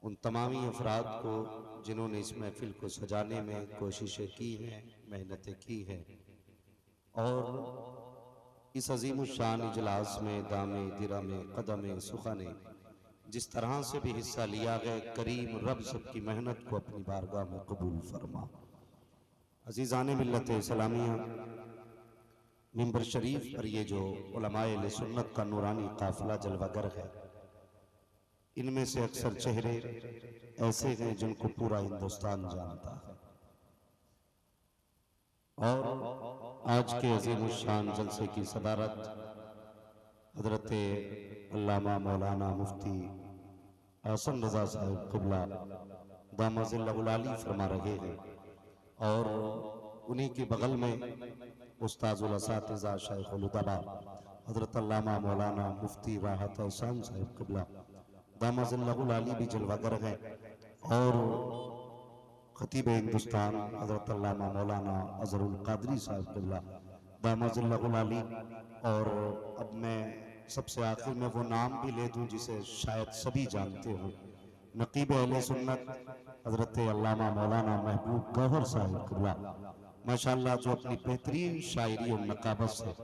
उन तमामी अफराद को जिन्होंने इस महफिल को सजाने में कोशिशें की हैं, मेहनतें की हैं, और इस अजीम शान इजलास में दामे दिरामे कदमे सुखाने जिस तरह से भी हिस्सा लिया गया, करीम रब सबकी मेहनत को अपनी बारगाह में कबूल फरमा। अजीज़ान मिल्लत इस्लामिया, मिंबर शरीफ पर ये जो उलमाए अहले सुन्नत का नूरानी काफिला जलवागर है, इनमें से अक्सर चेहरे ऐसे हैं जिनको पूरा हिंदुस्तान जानता है। और आज के अजीम शान जलसे की सदारत हजरत अल्लामा मौलाना मुफ्ती हसन रजा साहिब क़िबला दामजिल्लहुल आली फरमा रहे हैं, और उन्हीं के बगल में उस्ताजुल असातिज़ा शेखुल उदबा हजरत अल्लामा मौलाना मुफ्ती राहत एहसान साहिब क़िबला दामजिल्लहुल आली भी जलवागर हैं, और खतीब हिंदुस्तान हजरत अल्लामा मौलाना अज़हरुल क़ादरी साहिब क़िबला दामजिल्लहुल आली। और अब मैं सबसे आखिर में वो नाम भी ले दूं जिसे शायद सभी जानते हो, नकीब अहले सुन्नत हजरत अल्लामा मौलाना महबूब गौहर साहिब क़िबला माशाअल्लाह, जो अपनी बेहतरीन शायरी और नकाबत से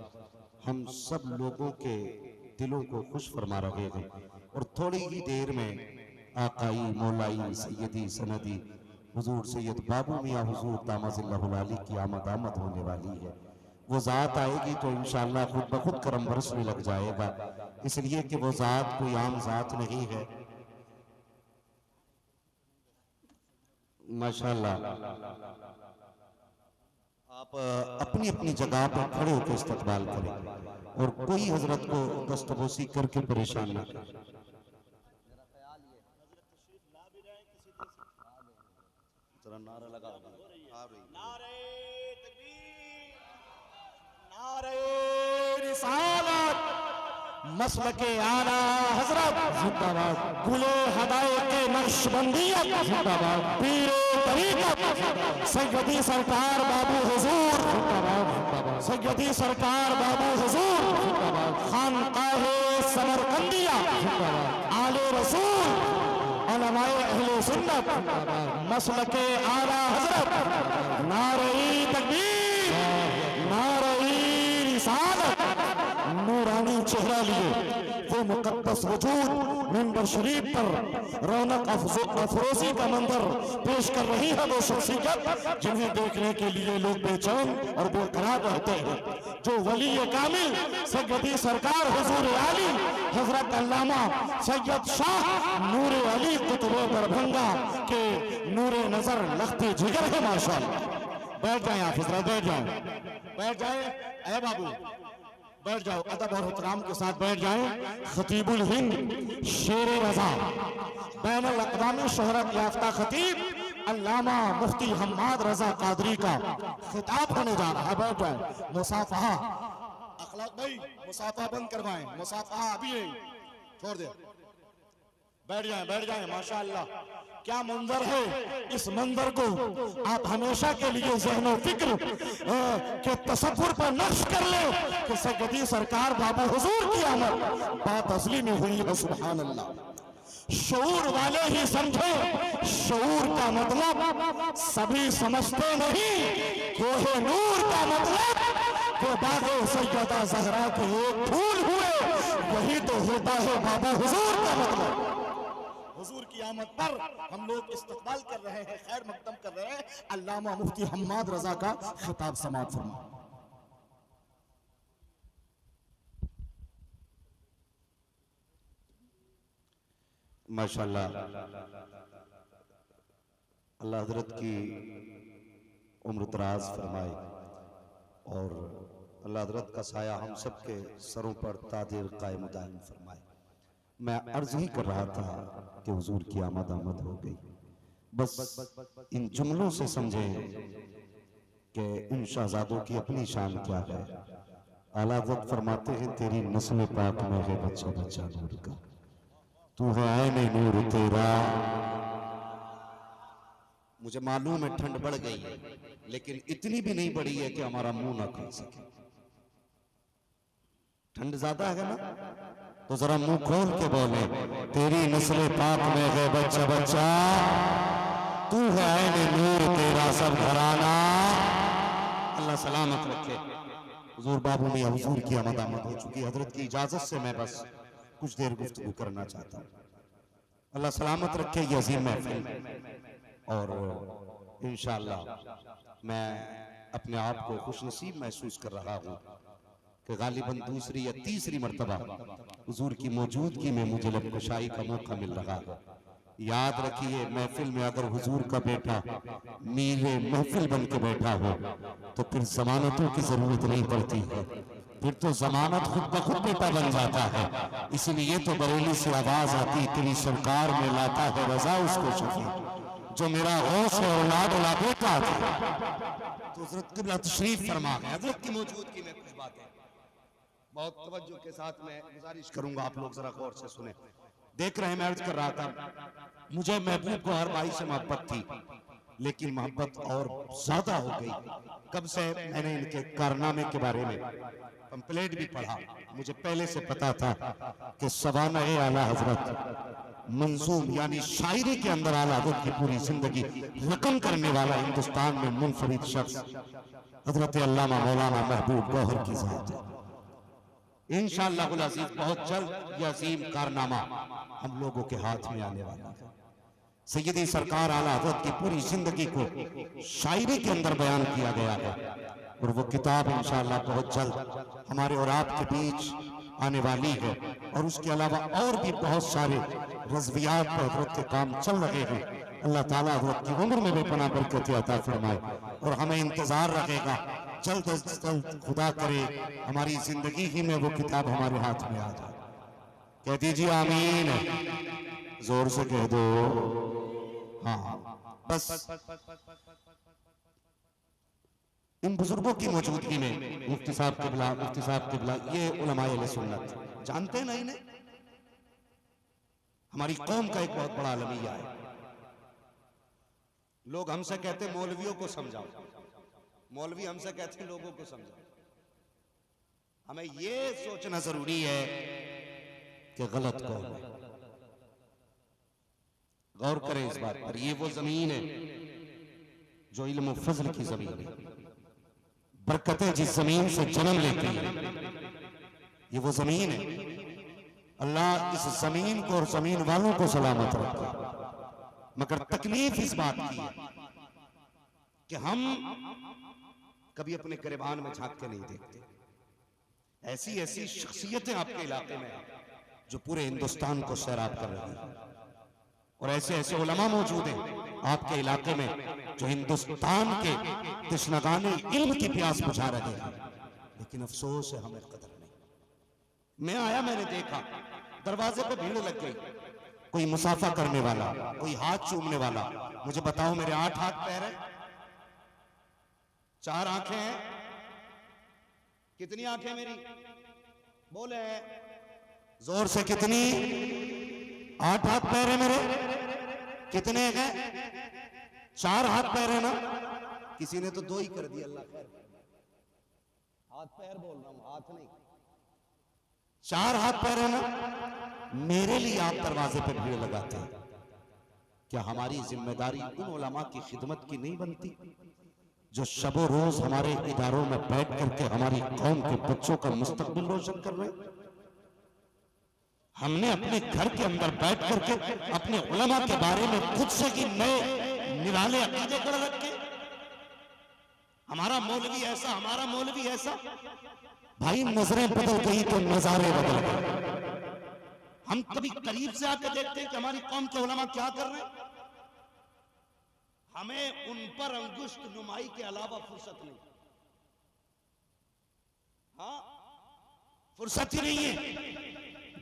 हम सब लोगों के दिलों को खुश फरमा रहे हैं। और थोड़ी ही देर में आकाई मौलाई सैयदी सनदी हुजूर सैयद बाबू मियाँ हुजूर दामजिल्लहुल आली की आमद होने वाली है। वो ज़ात आएगी तो इंशाअल्लाह खुद ब खुद करम बरसने लग जाएगा, इसलिए कि वो ज़ात कोई आम ज़ात नहीं है। माशाअल्लाह, आप अपनी अपनी जगह पर खड़े होकर इस्तकबाल करें और कोई हजरत को दस्तबोसी करके परेशान ना करें। जरा नारा लगा नारे तकबीर, नारे रिसालत, मसलके आला हजरत जिंदाबाद, गुले हदायत के नक्शबंदियत जिंदाबाद, पीरे तरीक़त सैयदी सरकार बाबू हुजूर जिंदाबाद, सैयदी सरकार बाबू हुजूर जिंदाबाद, खानकाहे समरकंदिया जिंदाबाद, आले रसूल उलमाए अहले सुन्नत मसलके आला हजरत, नारे तकबीर, नारे रिसालत, नूरानी चेहरा लिए वो मुकद्दस वजूद मिंबर शरीफ पर रौनक अफरोजी का मंजर पेश कर रही है। वो शख्सियत जिन्हें देखने के लिए लोग बेचैन और बेकरार रहते हैं, जो वली कामिल सैयदी सरकार हुजूर आली हजरत अल्लामा सैयद शाह नूर अली कुतुब दरभंगा के नूर नजर लखते जिगर है। माशाअल्लाह, बैठ जाए आप हजरत, बैठ जाए, बैठ जाए, ए बाबू बैठ जाओ, अदब और एहतराम के साथ बैठ जाएं। खतीबुल हिंद शेर रजा बैनुल अक़वामी शोहरत याफ्ता खतीब अल्लामा मुफ्ती हम्माद रजा कादरी का खिताब होने जा रहा है। बैठ जाए। मुसाफहा अखलाक भाई, मुसाफहा बंद करवाएं, मुसाफहा अभी नहीं, छोड़ दे, बैठ जाएं, बैठ जाएं। माशाअल्लाह, क्या मंजर है। इस मंजर को आप हमेशा के लिए ज़हन फिक्र के तसव्वुर पर नक्श कर ले कि सैयदी सरकार बाबा हुजूर की आमद बात असली में हुई है। सुभान अल्लाह। शऊर वाले ही समझे, शऊर का मतलब सभी समझते नहीं। कोहे नूर का मतलब कि बागे सैयदा ज़हरा के एक फूल हुए, वही तो होता है बाबा हुजूर का मतलब। हुजूर की आमद पर हम लोग इस्तकबाल कर रहे हैं, खैर मकदम कर रहे हैं। अल्लामा मुफ्ती हम्माद रजा का खिताब समाअत फरमा। माशाअल्लाह, अल्लाह हजरत की उम्र दराज फरमाए और अल्लाह हजरत का साया हम सब के सरों पर तादिर कायम दायम फरमाए। मैं अर्ज ही कर रहा था कि हुजूर की आमद हो गई। बस इन जुमलों से समझे कि इन शहजादों की अपनी शान क्या है। आला हज़रत फरमाते हैं, तेरी नस्ल पाक में है बच्चा बच्चा नूर का, तू है ऐने नूर तेरा। मुझे मालूम है ठंड बढ़ गई है, लेकिन इतनी भी नहीं बढ़ी है कि हमारा मुंह ना खुल सके। ठंड ज्यादा है ना, तो जरा मुंह खोल के बोले, तेरी नस्ल पाक में है बच्चा बच्चा, तू है ऐने नूर तेरा सब घराना। अल्लाह सलामत रखे। हुजूर बाबू मियां हुजूर की आमद हो चुकी है। हजरत की इजाजत से मैं बस कुछ देर गुफ्तगू करना चाहता हूँ। अल्लाह सलामत रखे ये अजीम महफिल। और इंशाअल्लाह मैं अपने आप को खुशनसीब महसूस कर रहा हूँ कि गालिबन दूसरी या तीसरी मर्तबा हुजूर की मौजूदगी में मुझे लबकुशाई का मौका मिल रहा है। याद रखिए, महफिल में अगर हुजूर का बेटा मीरे महफिल बन के बैठा हो तो फिर जमानतों की जरूरत नहीं पड़ती है, फिर तो जमानत खुद ब खुद बेटा बन जाता है। इसीलिए तो बरेली से आवाज आती, तेरी सरकार में लाता है रजा उसको शफी, जो मेरा गौस है औलाद औला बेटा था। तो हजरत किबला तशरीफ फरमा गए। हजरत की मौजूदगी में कुछ बातें बहुत तवज्जो के साथ मैं गुजारिश करूंगा, आप लोग जरा गौर से सुने। देख रहे हैं, मैं अर्ज कर रहा था, मुझे महबूब को हर भाई से मोहब्बत थी, लेकिन मोहब्बत और ज्यादा हो गई कब से मैंने इनके कारनामे के बारे में पंपलेट भी पढ़ा। मुझे पहले से पता था कि सवाना-ए आला हजरत मंजूम यानी शायरी के अंदर आला हजरत की पूरी जिंदगी रकम करने वाला हिंदुस्तान में मुनफरिद शख्स हजरत अल्लामा मौलाना महबूब गौहर की जात है। इंशाअल्लाह अज़ीज़ बहुत जल्द यह अजीम कारनामा हम लोगों के हाथ में आने वाला है। सैयदी सरकार आला हज़रत की पूरी जिंदगी को शायरी के अंदर बयान किया गया है और वो किताब इंशाअल्लाह बहुत जल्द हमारे और आपके बीच आने वाली है। और उसके अलावा और भी बहुत सारे रज़वियात पर हज़रत के काम चल रहे हैं। अल्लाह ताला हज़रत की उम्र में बेपनाह बरकत अता फरमाए और हमें इंतजार रहेगा जल्द अज जल्द खुदा करे हमारी जिंदगी ही में वो किताब हमारे हाथ में आ जाए। कह दीजिए आमीन, जोर से कह दो हाँ। बस इन बुजुर्गों की मौजूदगी में मुफ्ती साहब किबला ये उलमाए अहले सुन्नत जानते हैं ना इन्हें, हमारी कौम का एक बहुत बड़ा अलमिया है। लोग हमसे कहते मौलवियों को समझाओ, मौलवी हमसे कहते हैं लोगों को समझाओ। हमें यह सोचना जरूरी है कि गलत कौन है। गौर करें इस बात पर, ये वो जमीन है जो इल्म और फजल की जमीन है। बरकतें जिस जमीन से जन्म लेती है ये वो जमीन है। अल्लाह इस जमीन को और जमीन वालों को सलामत रखे। मगर तकलीफ इस बात की है कि हम कभी अपने गिरबान में झांक के नहीं देखते। ऐसी ऐसी शख्सियतें आपके इलाके में जो पूरे हिंदुस्तान को सैराब कर रही हैं और ऐसे ऐसे उलमा मौजूद हैं आपके इलाके में जो हिंदुस्तान के तशनगाने इल्म की प्यास बुझा रहे हैं, लेकिन अफसोस है हमें कदर नहीं। मैं आया, मैंने देखा दरवाजे पे भीड़ लग गई, कोई मुसाफा करने वाला, कोई हाथ चूमने वाला। मुझे बताओ, मेरे 8 हाथ पैर हैं, 4 आंखें हैं, कितनी आंखें मेरी? बोले जोर से, कितनी? 8 हाथ पैर है मेरे। कितने हैं? 4 हाथ पैर है ना? किसी ने तो 2 ही कर दिया। अल्लाह खैर, हाथ पैर बोल रहा हूं, हाथ नहीं। 4 हाथ पैर है ना? मेरे लिए आप दरवाजे पे भीड़ लगाते हैं। क्या हमारी जिम्मेदारी उन उलमा की खिदमत की नहीं बनती जो शबो रोज हमारे इदारों में बैठ करके हमारी कौम के बच्चों का मुस्तकबिल रोशन कर रहे हैं? हमने अपने घर के अंदर बैठ करके अपने उलमा के बारे में खुद से ही नए निराले अकीदे कर रखे। हमारा मौलवी ऐसा, हमारा मौलवी ऐसा। भाई नजरें बदल गई तो नजारे बदल गए। हम कभी करीब से आकर देखते हैं कि हमारी कौम के उलमा क्या कर रहे हैं। हमें उन पर अंगुष्ठ नुमाई के अलावा फुर्सत नहीं। हाँ, फुर्सत ही नहीं है।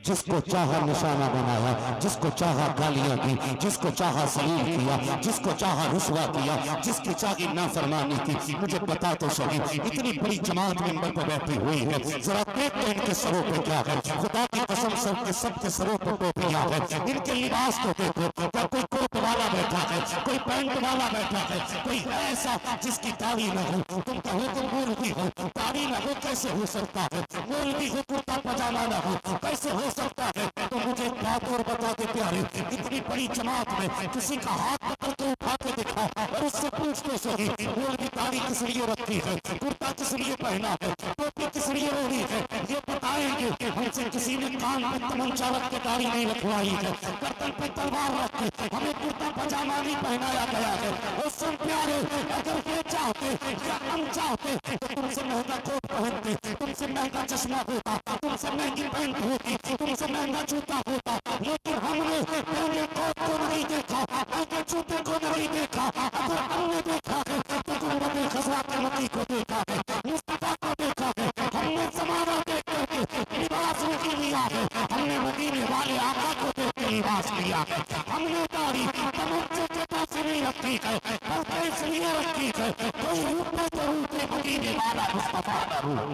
जिसको चाहा निशाना बनाया, जिसको चाहा गालियां दी, जिसको चाहा सलीम किया, जिसको चाहा रुसवा किया, जिसकी चाही नाफरमानी की। मुझे बता तो सही, इतनी बड़ी जमात मिंबर पर बैठी हुई है, जरा देखते इनके सरों पे क्या है। खुदा की कसम सबके सरों पर टोपियां है। इनके लिबास को देखो, क्या कोई कोट वाला बैठा है, कोई पैंट वाला बैठा है, कोई ऐसा जिसकी दाढ़ी न हो। तुम कहो तुम मौलवी हो, दाढ़ी न हो कैसे हो सकता है? मौलवी हो कुर्ता पजामा न हो कैसे हो सकता है तो मुझे एक बात और बता दे प्यारे, इतनी बड़ी जमात में किसी का हाथ पकड़ के उठा के दिखा और उससे पूछ के सही मौलवी दाढ़ी किस लिए रखी है, कुर्ता किस लिए पहना है, टोपी किस लिए ओढ़ी है, ये बताएंगे। हमसे किसी ने कान में तमंचा रख के दाढ़ी नहीं रखवाई है, गर्दन पे तलवार रख के हमें कुर्ता पजामा नहीं पहनाया गया है। और सुन प्यारे, अगर ये चाहते या हम चाहते तो तुमसे महंगा कोट पहनते, तुमसे महंगा चश्मा होता, तुमसे महंगी पैंट होती, तुमसे महंगा जूता होता, लेकिन हमने महंगे कोट को नहीं देखा, महंगे जूते को नहीं देखा। अगर हमने देखा है तो तुमने खसरा के मती को देखा है, मुस्तफा को देखा है। हमने जमाना देख करके लिबास नहीं लिया है, हमने मदीने वाले आका को देख के लिबास लिया है। हमने दाढ़ी तमच्चे के पास नहीं रखी है, पर्दे इसलिए रखी है कोई रूप में तो रूप में मदीने वाला मुस्तफा का रूप।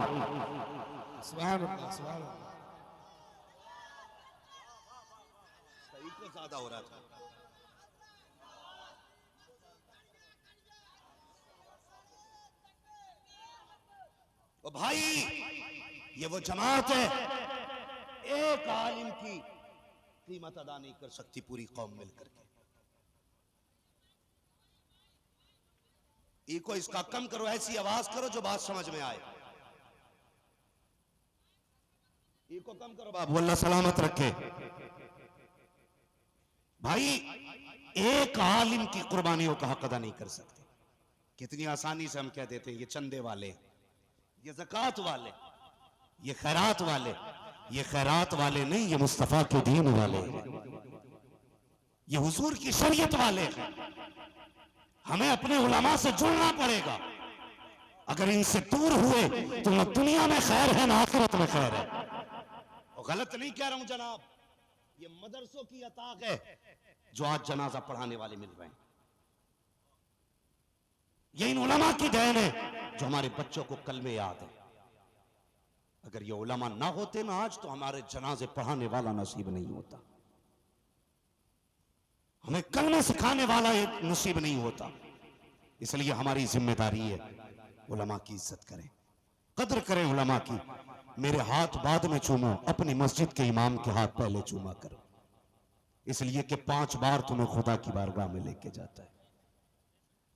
सुभान अल्लाह, सुभान अल्लाह। सही को ज्यादा हो रहा था। ओ भाई, ये वो जमात है, एक आलिम की कीमत अदा नहीं कर सकती पूरी कौम मिलकर के। इको इसका कम करो, ऐसी आवाज करो जो बात समझ में आए। इको कम करो बाबू, अल्लाह सलामत रखे। भाई, एक आलिम की कुर्बानियों का हक अदा नहीं कर सकते। कितनी आसानी से हम कह देते हैं ये चंदे वाले, ये ज़कात वाले, ये खैरात वाले। ये खैरात वाले नहीं, ये मुस्तफा के दीन वाले, ये हुजूर की शरीयत वाले हैं। हमें अपने उलमा से जुड़ना पड़ेगा। अगर इनसे दूर हुए तो न दुनिया में खैर है न आखिरत में खैर है। और गलत नहीं कह रहा हूं जनाब, ये मदरसों की अताक है जो आज जनाजा पढ़ाने वाले मिल रहे हैं। ये इन उलमा की देन है जो हमारे बच्चों को कलमे याद है। अगर ये उलमा ना होते ना आज, तो हमारे जनाजे पढ़ाने वाला नसीब नहीं होता, हमें कलमे सिखाने वाला नसीब नहीं होता। इसलिए हमारी जिम्मेदारी है उलमा की इज्जत करें, कदर करें उलमा की। मेरे हाथ बाद में चूमो, अपनी मस्जिद के इमाम के हाथ पहले चूमा करो, इसलिए कि 5 बार तुम्हें खुदा की बारगाह में लेके जाता है।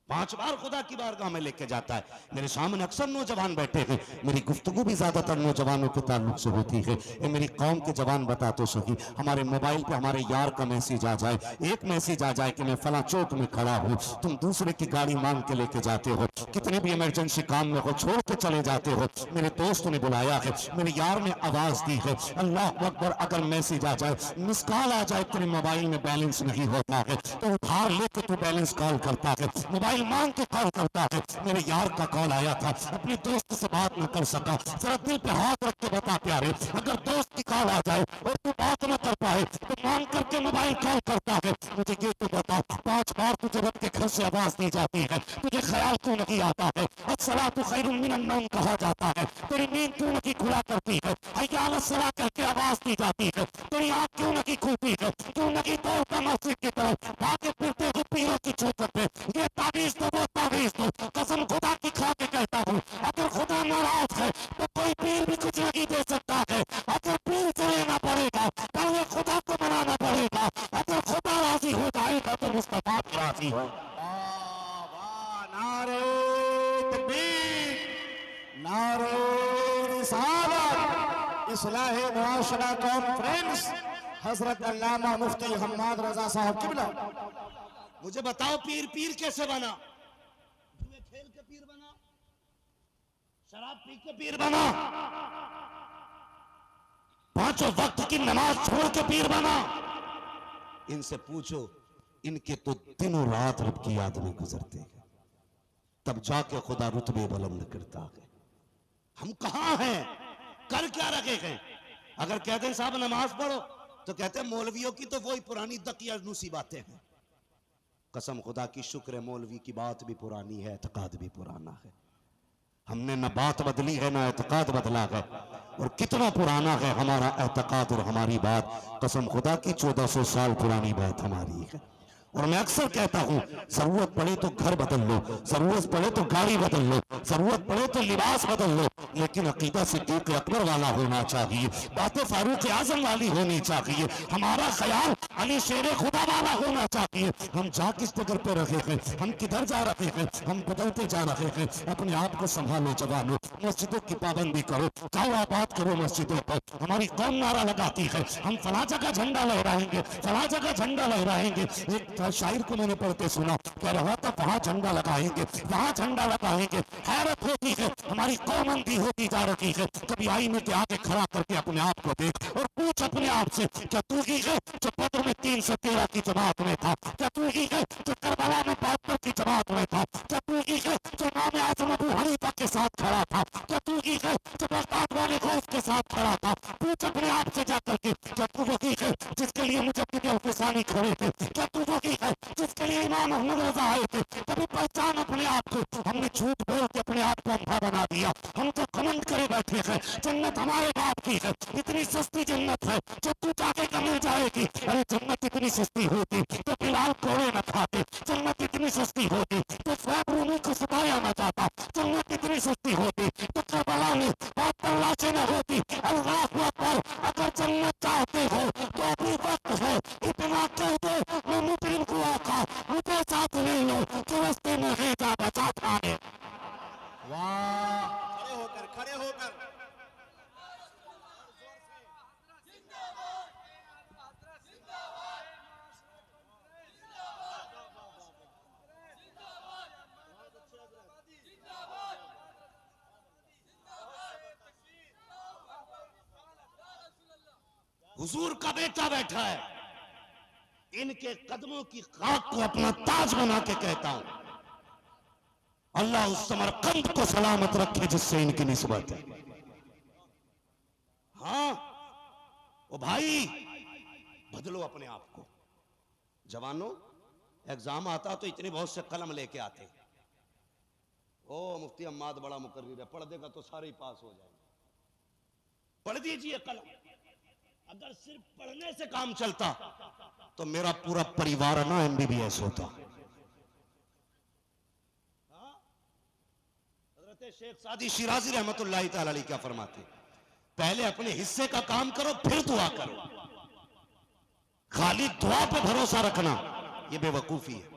5 बार खुदा की बारगाह में लेके जाता है। मेरे सामने अक्सर नौजवान बैठे हैं, मेरी गुफ्तगू भी ज्यादातर नौजवानों के ताल्लुक से होती है। ये मेरी कौम के जवान बता तो सही, हमारे मोबाइल पे हमारे यार का मैसेज आ जाए, एक मैसेज आ जाए कि मैं फला चौक में खड़ा हूँ, तुम दूसरे की गाड़ी मांग के लेके जाते हो, कितने भी इमरजेंसी काम में हो छोड़ के चले जाते हो। मेरे दोस्त ने बुलाया है, मेरे यार ने आवाज दी है, अल्लाह अकबर। अगर मैसेज आ जाए, मिस कॉल आ जाए, तेरे मोबाइल में बैलेंस नहीं होता है तो उधार लेके तू बैलेंस कॉल करता है, मोबाइल मांग के कॉल करता है। मेरे यार का कॉल आया था, अपने दोस्त से बात न कर सका। जरा दिल पे हाथ रख के बता प्यारे, अगर दोस्त की कॉल आ जाए और तू बात न कर पाए तो मांग करके मोबाइल कॉल करता है। मुझे ये तो बता, 5 बार तुझे रब के घर से आवाज दी जाती है, तुझे ख्याल क्यों नहीं आता है? अस्सलातु खैरुम मिनन नौम कहा जाता है, तेरी नींद क्यों नहीं खुला करती है? हय्या अला सलाह कह के आवाज दी जाती है, तेरी आंख क्यों नहीं खुलती है? क्यों नहीं दौड़ता मस्जिद की तरफ, भागे फिरते हो पीरों की चौखट पे? ये ताबीज तो वो ताबीज तो, कसम खुदा की खा के कहता हूँ, अगर खुदा नाराज है तो कोई पीर भी कुछ नहीं दे सकता है। अगर पीर से लेना पड़ेगा, पहले खुदा को मनाना पड़ेगा। अगर खुदा राजी हो जाएगा तो मुस्तफा भी राजी हो। नारे तकबीर, नारे रिसालत, इस्लाह मुआशरा कॉन्फ्रेंस, हजरत अल्लामा मुफ्ती हम्माद रजा साहब किबला। मुझे बताओ, पीर पीर कैसे बना? जुए खेल के पीर बना, शराब पी के पीर बना, 5 वक्त की नमाज छोड़ के पीर बना? इनसे पूछो, इनके तो दिनों रात रब की याद में गुजरते हैं, तब जाके खुदा रुतबे बुलंद करता है। हम कहां हैं? कर क्या रखे हैं? अगर कहते हैं साहब नमाज पढ़ो तो कहते हैं मौलवियों की तो वही पुरानी दकिया नुसी बातें हैं। कसम खुदा की शुक्र है, मौलवी की बात भी पुरानी है, एतकाद भी पुराना है। हमने न बात बदली है न एतकाद बदला है। और कितना पुराना है हमारा एतकाद और हमारी बात, कसम खुदा की 1400 साल पुरानी बात हमारी है। और मैं अक्सर कहता हूं, जरूरत पड़े तो घर बदल लो, जरूरत पड़े तो गाड़ी बदल लो, जरूरत पड़े तो लिबास बदल लो, लेकिन अकीदा सिद्दीक अकबर वाला होना चाहिए, बातें फारूक आजम वाली होनी चाहिए, हमारा ख्याल अली शेर खुदा वाला होना चाहिए। हम जा किस जगह पे रहे हैं, हम किधर जा रहे हैं, हम बदलते जा रहे हैं। अपने आप को संभालो जवानों, मस्जिदों की पाबंदी करो, जाओ आबाद करो मस्जिदों पर। हमारी कौम नारा लगाती है, हम फला जगह झंडा लहराएंगे, फला जगह झंडा लहराएंगे। एक शायर को मैंने पढ़ते सुना, कह रहा था वहां झंडा लगाएंगे, वहां झंडा लगाएंगे। हैरत होती है, हमारी कौम अंधी होती जा रही है। कभी आईने के आगे खड़ा करके अपने आप को देख और पूछ अपने आप से, क्या तू ही है जो बद्र में 313 की जमात में था? क्या तू ही है जो करबला में 72 की जमात में था? क्या तू ही है जो इमाम आज़म अबू हनीफा के साथ खड़ा था? क्या तू ही है जो बगदाद वाले गौस के साथ खड़ा था? पूछ अपने आप से जाकर के, क्या तू वही है जिसके लिए मुजद्दिद अल-हुसैनी खड़े थे? क्या तू वही है जिसके लिए इमाम अहमद रज़ा आए थे? कभी पहचान अपने आप को। हमने झूठ बोल के अपने आप को अंधा बना दिया। हम तो घमंड करे बैठे हैं जन्नत हमारे बाप की है, इतनी सस्ती जन्नत है जो तू चाहे का मिल जाएगी। अरे जन्नत इतनी सस्ती होती तो बिलाल कोड़े न खाते, जन्नत इतनी सस्ती होती तो स्वैब रूमी को सताया न जाता, जन्नत इतनी सस्ती होती तो करबला में बहुत तलाशें न होती। अल्लाह अकबर, अगर जन्नत चाहते हो तो अभी वक्त है, इतना कह दो मैं मुतरिम को आका मुझे साथ ले लो कि रास्ते में है जा बचा थाने। वाह, खड़े होकर, खड़े होकर। हुजूर का बेटा बैठा है, इनके कदमों की खाक को अपना ताज बना के कहता हूं, अल्लाह उस समरकंद को सलामत रखे जिससे इनकी निस्बत है। हाँ ओ भाई, बदलो अपने आप को। जवानों, एग्जाम आता तो इतने बहुत से कलम लेके आते। ओ मुफ्ती अम्माद बड़ा मुकर्रिर है, पढ़ देगा तो सारे ही पास हो जाएंगे। पढ़ दीजिए कलम। अगर सिर्फ पढ़ने से काम चलता तो मेरा पूरा परिवार ना MBBS होता। हजरत शेख सादी शिराजी रहमतुल्लाह तआला अलैह क्या फरमाते, पहले अपने हिस्से का काम करो फिर दुआ करो। खाली दुआ पे भरोसा रखना ये बेवकूफी है,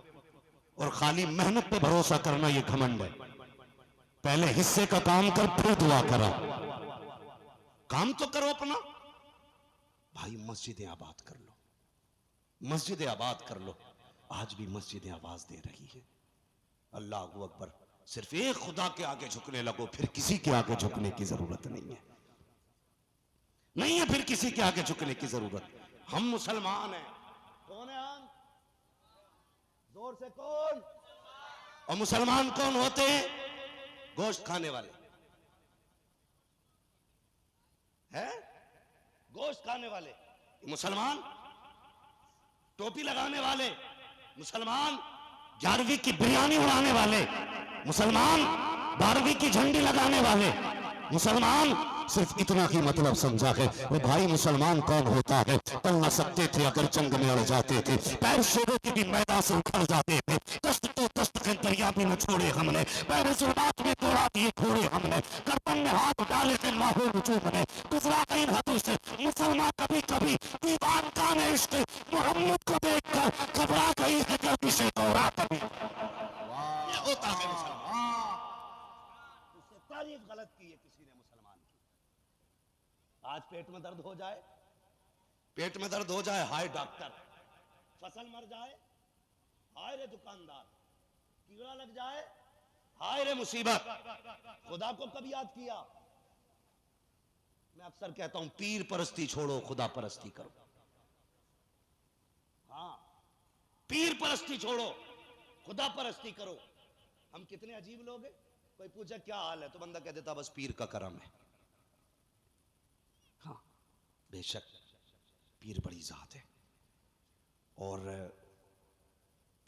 और खाली मेहनत पे भरोसा करना ये घमंड है। पहले हिस्से का काम कर फिर दुआ करा। काम तो करो अपना। भाई मस्जिदें आबाद कर लो, मस्जिदें आबाद कर लो। आज भी मस्जिदें आवाज दे रही है, अल्लाह अकबर। सिर्फ एक खुदा के आगे झुकने लगो, फिर किसी के आगे झुकने की जरूरत नहीं है, नहीं है फिर किसी के आगे झुकने की जरूरत। हम मुसलमान हैं। कौन है हम? जोर से कौन? और मुसलमान कौन होते हैं? गोश्त खाने वाले हैं, गोश्त खाने वाले मुसलमान, टोपी लगाने वाले मुसलमान, 11वीं की बिरयानी उड़ाने वाले मुसलमान, 12वीं की झंडी लगाने वाले मुसलमान। सिर्फ इतना ही मतलब समझा है। वो भाई मुसलमान कौन होता है? टल न सकते थे अगर जंग में अड़ जाते थे, पैर शेरों के भी मैदान से उखड़ जाते थे। दस्त तो दस्त के दरिया भी न छोड़े हमने, पैर जुल्मात में तोड़ा दिए घोड़े हमने, गर्दन में हाथ डाले थे लाहौर वजूद ने, गुजरा इन हाथों से मुसलमान कभी कभी दीवान का इश्क मोहम्मद को देखकर घबरा गई है गर्दिशे दौरा कभी। ये होता है मुसलमान। उससे तारीफ गलत की है किसी ने मुसलमान की। आज पेट में दर्द हो जाए, पेट में दर्द हो जाए, हाय डॉक्टर। फसल मर जाए, हाय रे दुकानदार। कीड़ा लग जाए, हाय रे मुसीबत। खुदा को कब याद किया? मैं अक्सर कहता हूं, पीर परस्ती छोड़ो, खुदा परस्ती करो। हाँ, पीर परस्ती छोड़ो, खुदा परस्ती करो। हम कितने अजीब लोग हैं। कोई पूछे क्या हाल है तो बंदा कह देता बस पीर का करम है। हाँ बेशक पीर बड़ी जात है, और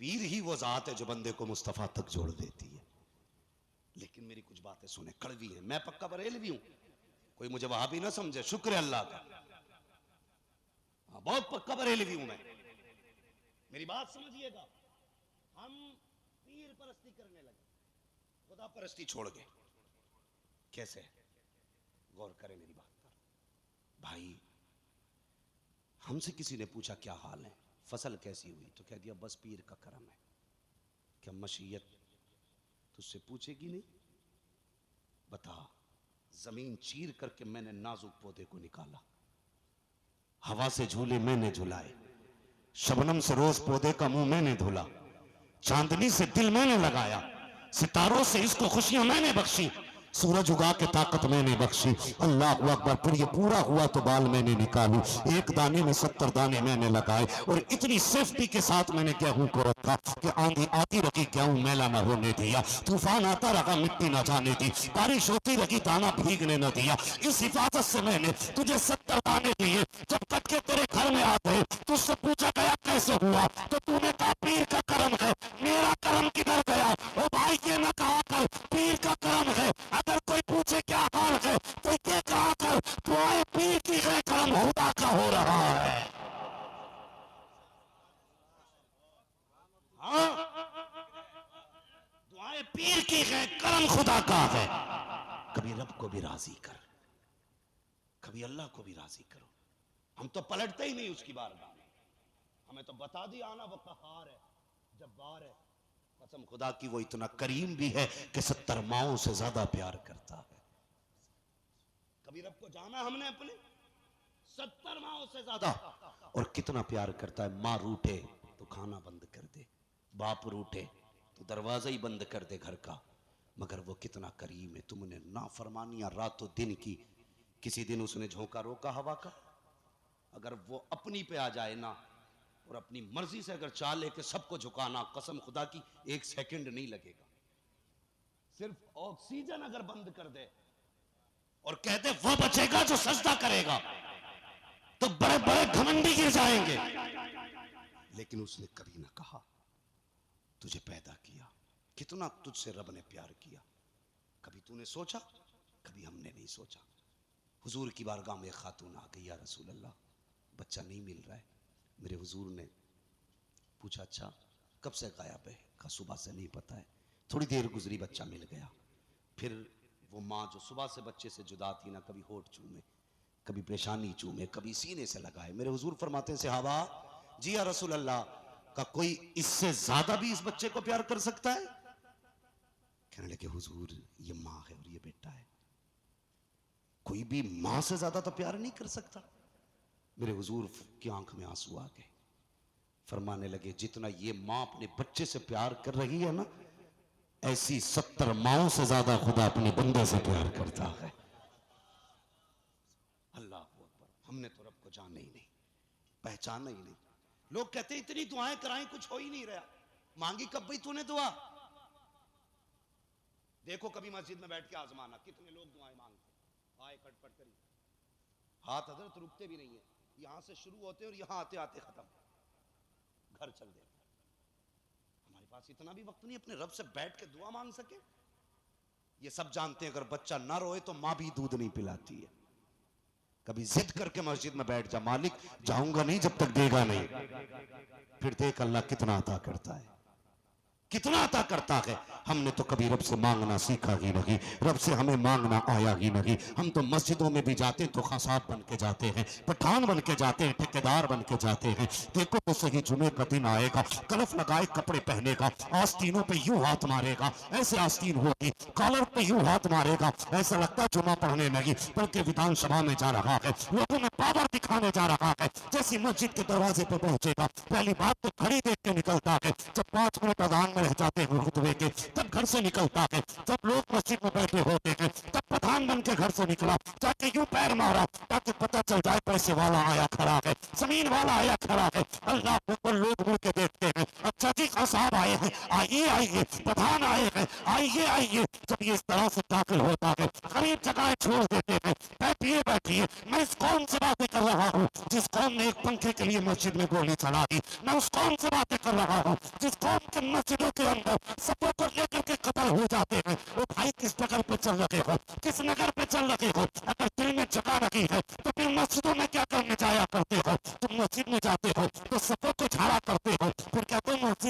पीर ही वो जात है जो बंदे को मुस्तफा तक जोड़ देती है। लेकिन मेरी कुछ बातें सुने, कड़वी है। मैं पक्का बरेलवी हूं, कोई मुझे वहां भी ना समझे, शुक्र है अल्लाह का। हाँ, बहुत पक्का बरेलवी हूं मैं। मेरी बात समझिएगा, हम पीर परस्ती करने लगे, खुदा परस्ती छोड़ गए। कैसे? गौर करें मेरी बात पर। भाई हमसे किसी ने पूछा क्या हाल है, फसल कैसी हुई, तो कह दिया बस पीर का करम है। क्या मशीयत तुझसे पूछेगी नहीं? बता, जमीन चीर करके मैंने नाजुक पौधे को निकाला, हवा से झूले मैंने झुलाए, शबनम से रोज पौधे का मुंह मैंने धुला, चांदनी से दिल मैंने लगाया, सितारों से इसको खुशियां मैंने बख्शी, सूरज उगा के ताकत मैंने बख्शी। अल्लाह अकबर। फिर ये पूरा हुआ तो बाल मैंने निकाली, एक दाने में 70 दाने मैंने लगाए, और इतनी सेफ्टी के साथ मैंने गेहूं को रखा कि आंधी आती रही गेहूं मैला न होने दिया, तूफान आता रहा मिट्टी न जाने दी, बारिश होती रही दाना भीगने न दिया। इस हिफाजत से मैंने तुझे 70 दाने दिए। जब कट के तेरे घर में आते तुझसे पूछा गया कैसे हुआ, तो तूने कहा पीर का करम है। मेरा करम किधर गया? ओ भाई ये न कहा कर पीर का करम है। अगर कोई पूछे क्या हाल है तो ये कहा कर दुआए पीर की है, करम खुदा का हो रहा है। हाँ, दुआए पीर की है, करम खुदा का है। कभी रब को भी राजी कर, कभी अल्लाह को भी राजी करो। हम तो पलटते ही नहीं उसकी बारगाह में। हमें तो बता दिया आना वो कहार है, जब्बार है। कसम खुदा की वो इतना करीम भी है कि 70 माओं से ज्यादा प्यार करता है। कभी रब को जाना हमने अपने 70 माओं से ज्यादा, और कितना प्यार करता है। माँ रूठे तो खाना बंद कर दे, बाप रूठे तो दरवाजा ही बंद कर दे घर का, मगर वो कितना करीम है। तुमने नाफरमानियां रातों दिन की, किसी दिन उसने झोंका रोका हवा का, अगर वो अपनी पे आ जाए ना और अपनी मर्जी से अगर चाह ले के सबको झुकाना, कसम खुदा की 1 सेकंड नहीं लगेगा। सिर्फ ऑक्सीजन अगर बंद कर दे और कहते वो बचेगा जो सजदा करेगा, तो बड़े बड़े घमंडी गिर जाएंगे। लेकिन उसने कभी ना कहा तुझे पैदा किया, कितना तुझसे रब ने प्यार किया। कभी तूने सोचा? कभी हमने नहीं सोचा। हुजूर की बारगाह में खातून आ गई, या रसूल अल्लाह बच्चा नहीं मिल रहा है। मेरे हुजूर ने पूछा अच्छा कब से गायब है? कहा सुबह से नहीं पता है। थोड़ी देर गुजरी, बच्चा मिल गया। फिर वो माँ जो सुबह से बच्चे से जुदा थी ना, कभी होठ चूमे, कभी पेशानी चूमे, कभी सीने से लगाए। मेरे हुजूर फरमाते हैं सहाबा जी या रसूल अल्लाह, का कोई इससे ज्यादा भी इस बच्चे को प्यार कर सकता है? कहने लगे हुजूर ये माँ है और ये बेटा है, कोई भी माँ से ज्यादा तो प्यार नहीं कर सकता। मेरे हुजूर की आंख में आंसू आ गए, फरमाने लगे जितना ये माँ अपने बच्चे से प्यार कर रही है ना, ऐसी 70 माओं से ज्यादा खुदा अपने बंदे से प्यार करता है। अल्लाह अकबर। हमने तो रब को जाना ही नहीं, पहचाना ही नहीं। लोग कहते हैं इतनी दुआएं कराएं कुछ हो ही नहीं रहा। मांगी कब भाई तूने दुआ? देखो कभी मस्जिद में बैठ के आजमाना, कितने लोग दुआएं मांगते, आए खटपट करी, हाथ हजरत रुकते भी नहीं है, यहां से शुरू होते और यहां आते आते खत्म, घर चल देते। हमारे पास इतना भी वक्त नहीं अपने रब से बैठ के दुआ मांग सके। ये सब जानते हैं अगर बच्चा ना रोए तो मां भी दूध नहीं पिलाती है। कभी जिद करके मस्जिद में बैठ जा, मालिक जाऊंगा नहीं जब तक देगा नहीं, फिर देख अल्लाह कितना अता करता है, कितना अता करता है। हमने तो कभी रब से मांगना सीखा ही नहीं, रब से हमें मांगना आया ही नहीं। हम तो मस्जिदों में भी जाते हैं तो खसाब बन के जाते हैं, पठान बन के जाते हैं, ठेकेदार बन के जाते हैं। देखो तो सही जुमे का दिन आएगा, कलफ लगाए कपड़े पहनेगा, आस्तीनों पे यूं हाथ मारेगा, ऐसे आस्तीन होगी, कॉलर पे यूं हाथ मारेगा, ऐसा लगता है जुमा पढ़ने नहीं बल्कि विधानसभा में जा रहा है, लोगों में पावर दिखाने जा रहा है। जैसे मस्जिद के दरवाजे पे पहुंचेगा, पहली बात तो घड़ी देख के निकलता है, जब 5 मिनट अजान में रह जाते हैं खुतबे के तब घर से निकलता है, जब लोग मस्जिद में बैठे होते हैं तब प्रधान बन के घर से निकला, जाके यूं पैर मारा ताकि पता चल जाए पैसे वाला आया खड़ा है, जमीन वाला आया खड़ा है। अल्लाह को लोग मुड़ के देखते हैं, अच्छा जी साहब आए हैं, आइए आइए, प्रधान आए हैं, आइए आइए। जब ये इस तरह से दाखिल होता है गरीब जगह छोड़ देते हैं, बैठिए बैठिए। मैं इस कौन से बातें कर रहा हूँ जिस कौम ने एक पंखे के लिए मस्जिद में गोली चला दी, मैं उस कौन से बातें कर रहा हूँ जिस कौम के मस्जिदों के अंदर सबको को लेकर के कत्ल हो जाते हैं। वो भाई किस नगर पे चल रहे हो, किस नगर पे चल रहे हो? अगर दिल में जगह रखी है तो फिर मस्जिदों में क्या करने जाया करते हो? तुम मस्जिद में जाते हो तो सबको को झाड़ा करते हो,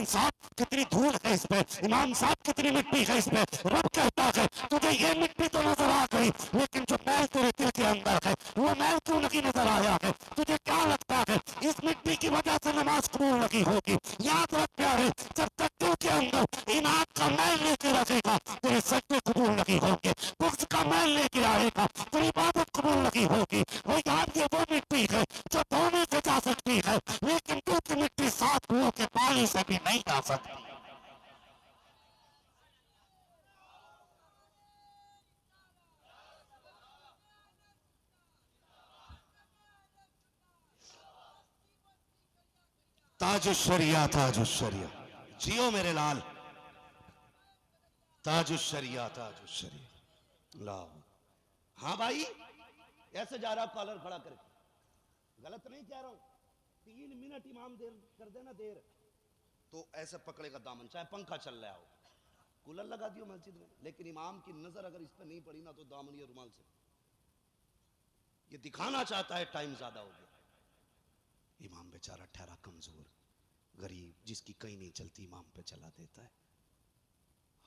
साहब कितनी धूल है इस पे, इमाम साहब कितनी मिट्टी है इस पे। रब कहता है तुझे ये मिट्टी तो नजर आ गई, लेकिन जो मैल तेरे दिल के अंदर है वो मैल क्यों नहीं नजर आया है? तुझे क्या लगता है इस मिट्टी की वजह से नमाज कबूल नहीं होगी? याद रख प्यारे, जब तक दिल के अंदर इनाद का मैल लेके रखेगा तेरे सजदे कबूल नहीं होंगे, बुग़्ज़ का मैल लेके आएगा तो इबादत कबूल नहीं होगी। वो यार ये वो मिट्टी है जो धोने से जा सकती है, लेकिन दूसरी मिट्टी साफ कुओं के पानी से भी नहीं जा सकती। ताजुश्शरिया, ताजुश्शरिया, जियो मेरे लाल, ताजुश्शरिया, ताजुश्शरिया। लाओ। हाँ भाई, ऐसे जा रहा कॉलर खड़ा करके, गलत नहीं कह रहा हूं। 3 मिनट इमाम देर कर देना देर, तो ऐसे पकड़ेगा दामन, चाहे पंखा चल रहा हो, कूलर लगा दियो मस्जिद में, लेकिन इमाम की नजर अगर इस पर नहीं पड़ी ना तो दामन या रुमाल से ये दिखाना चाहता है टाइम ज्यादा हो गया। इमाम बेचारा ठहरा कमजोर गरीब, जिसकी कहीं नहीं चलती इमाम पे चला देता है।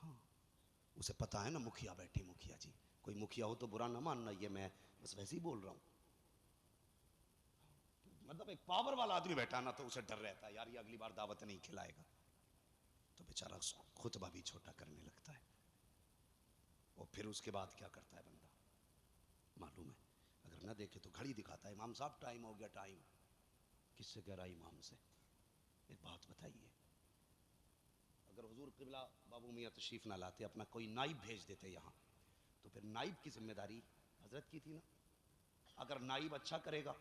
हाँ, उसे पता है ना मुखिया बैठी, मुखिया जी, कोई मुखिया हो तो बुरा ना मानना, ये मैं बस वैसे ही बोल रहा हूं। मतलब एक पावर वाला आदमी बैठा ना तो उसे डर रहता है यार ये अगली बार दावत नहीं खिलाएगा, तो बेचारा खुतबा भी छोटा करने लगता है। और फिर उसके बाद क्या करता है बंदा मालूम है? अगर ना देखे तो घड़ी दिखाता है, इमाम साहब टाइम हो गया। टाइम किससे कह रहा है? इमाम से। एक बात बताइए, अगर हुजूर किबला बाबू मियाँ तशरीफ ना लाते, अपना कोई नाइब भेज देते यहाँ, तो फिर नाइब की जिम्मेदारी हजरत की थी ना। अगर नाइब अच्छा करेगा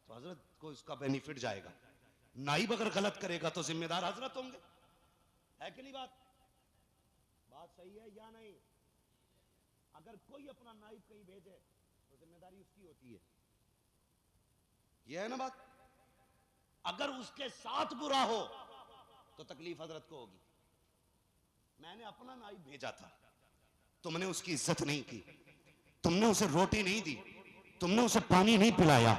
तो हजरत को इसका बेनिफिट जाएगा, नाइब अगर गलत करेगा तो जिम्मेदार हजरत होंगे। है कि नहीं बात? बात सही है या नहीं? अगर कोई अपना नाइब कहीं भेजे तो जिम्मेदारी उसकी होती है, यह है ना बात। अगर उसके साथ बुरा हो तो तकलीफ हजरत को होगी। मैंने अपना नाइब भेजा था, तुमने उसकी इज्जत नहीं की, तुमने उसे रोटी नहीं दी, तुमने उसे पानी नहीं पिलाया,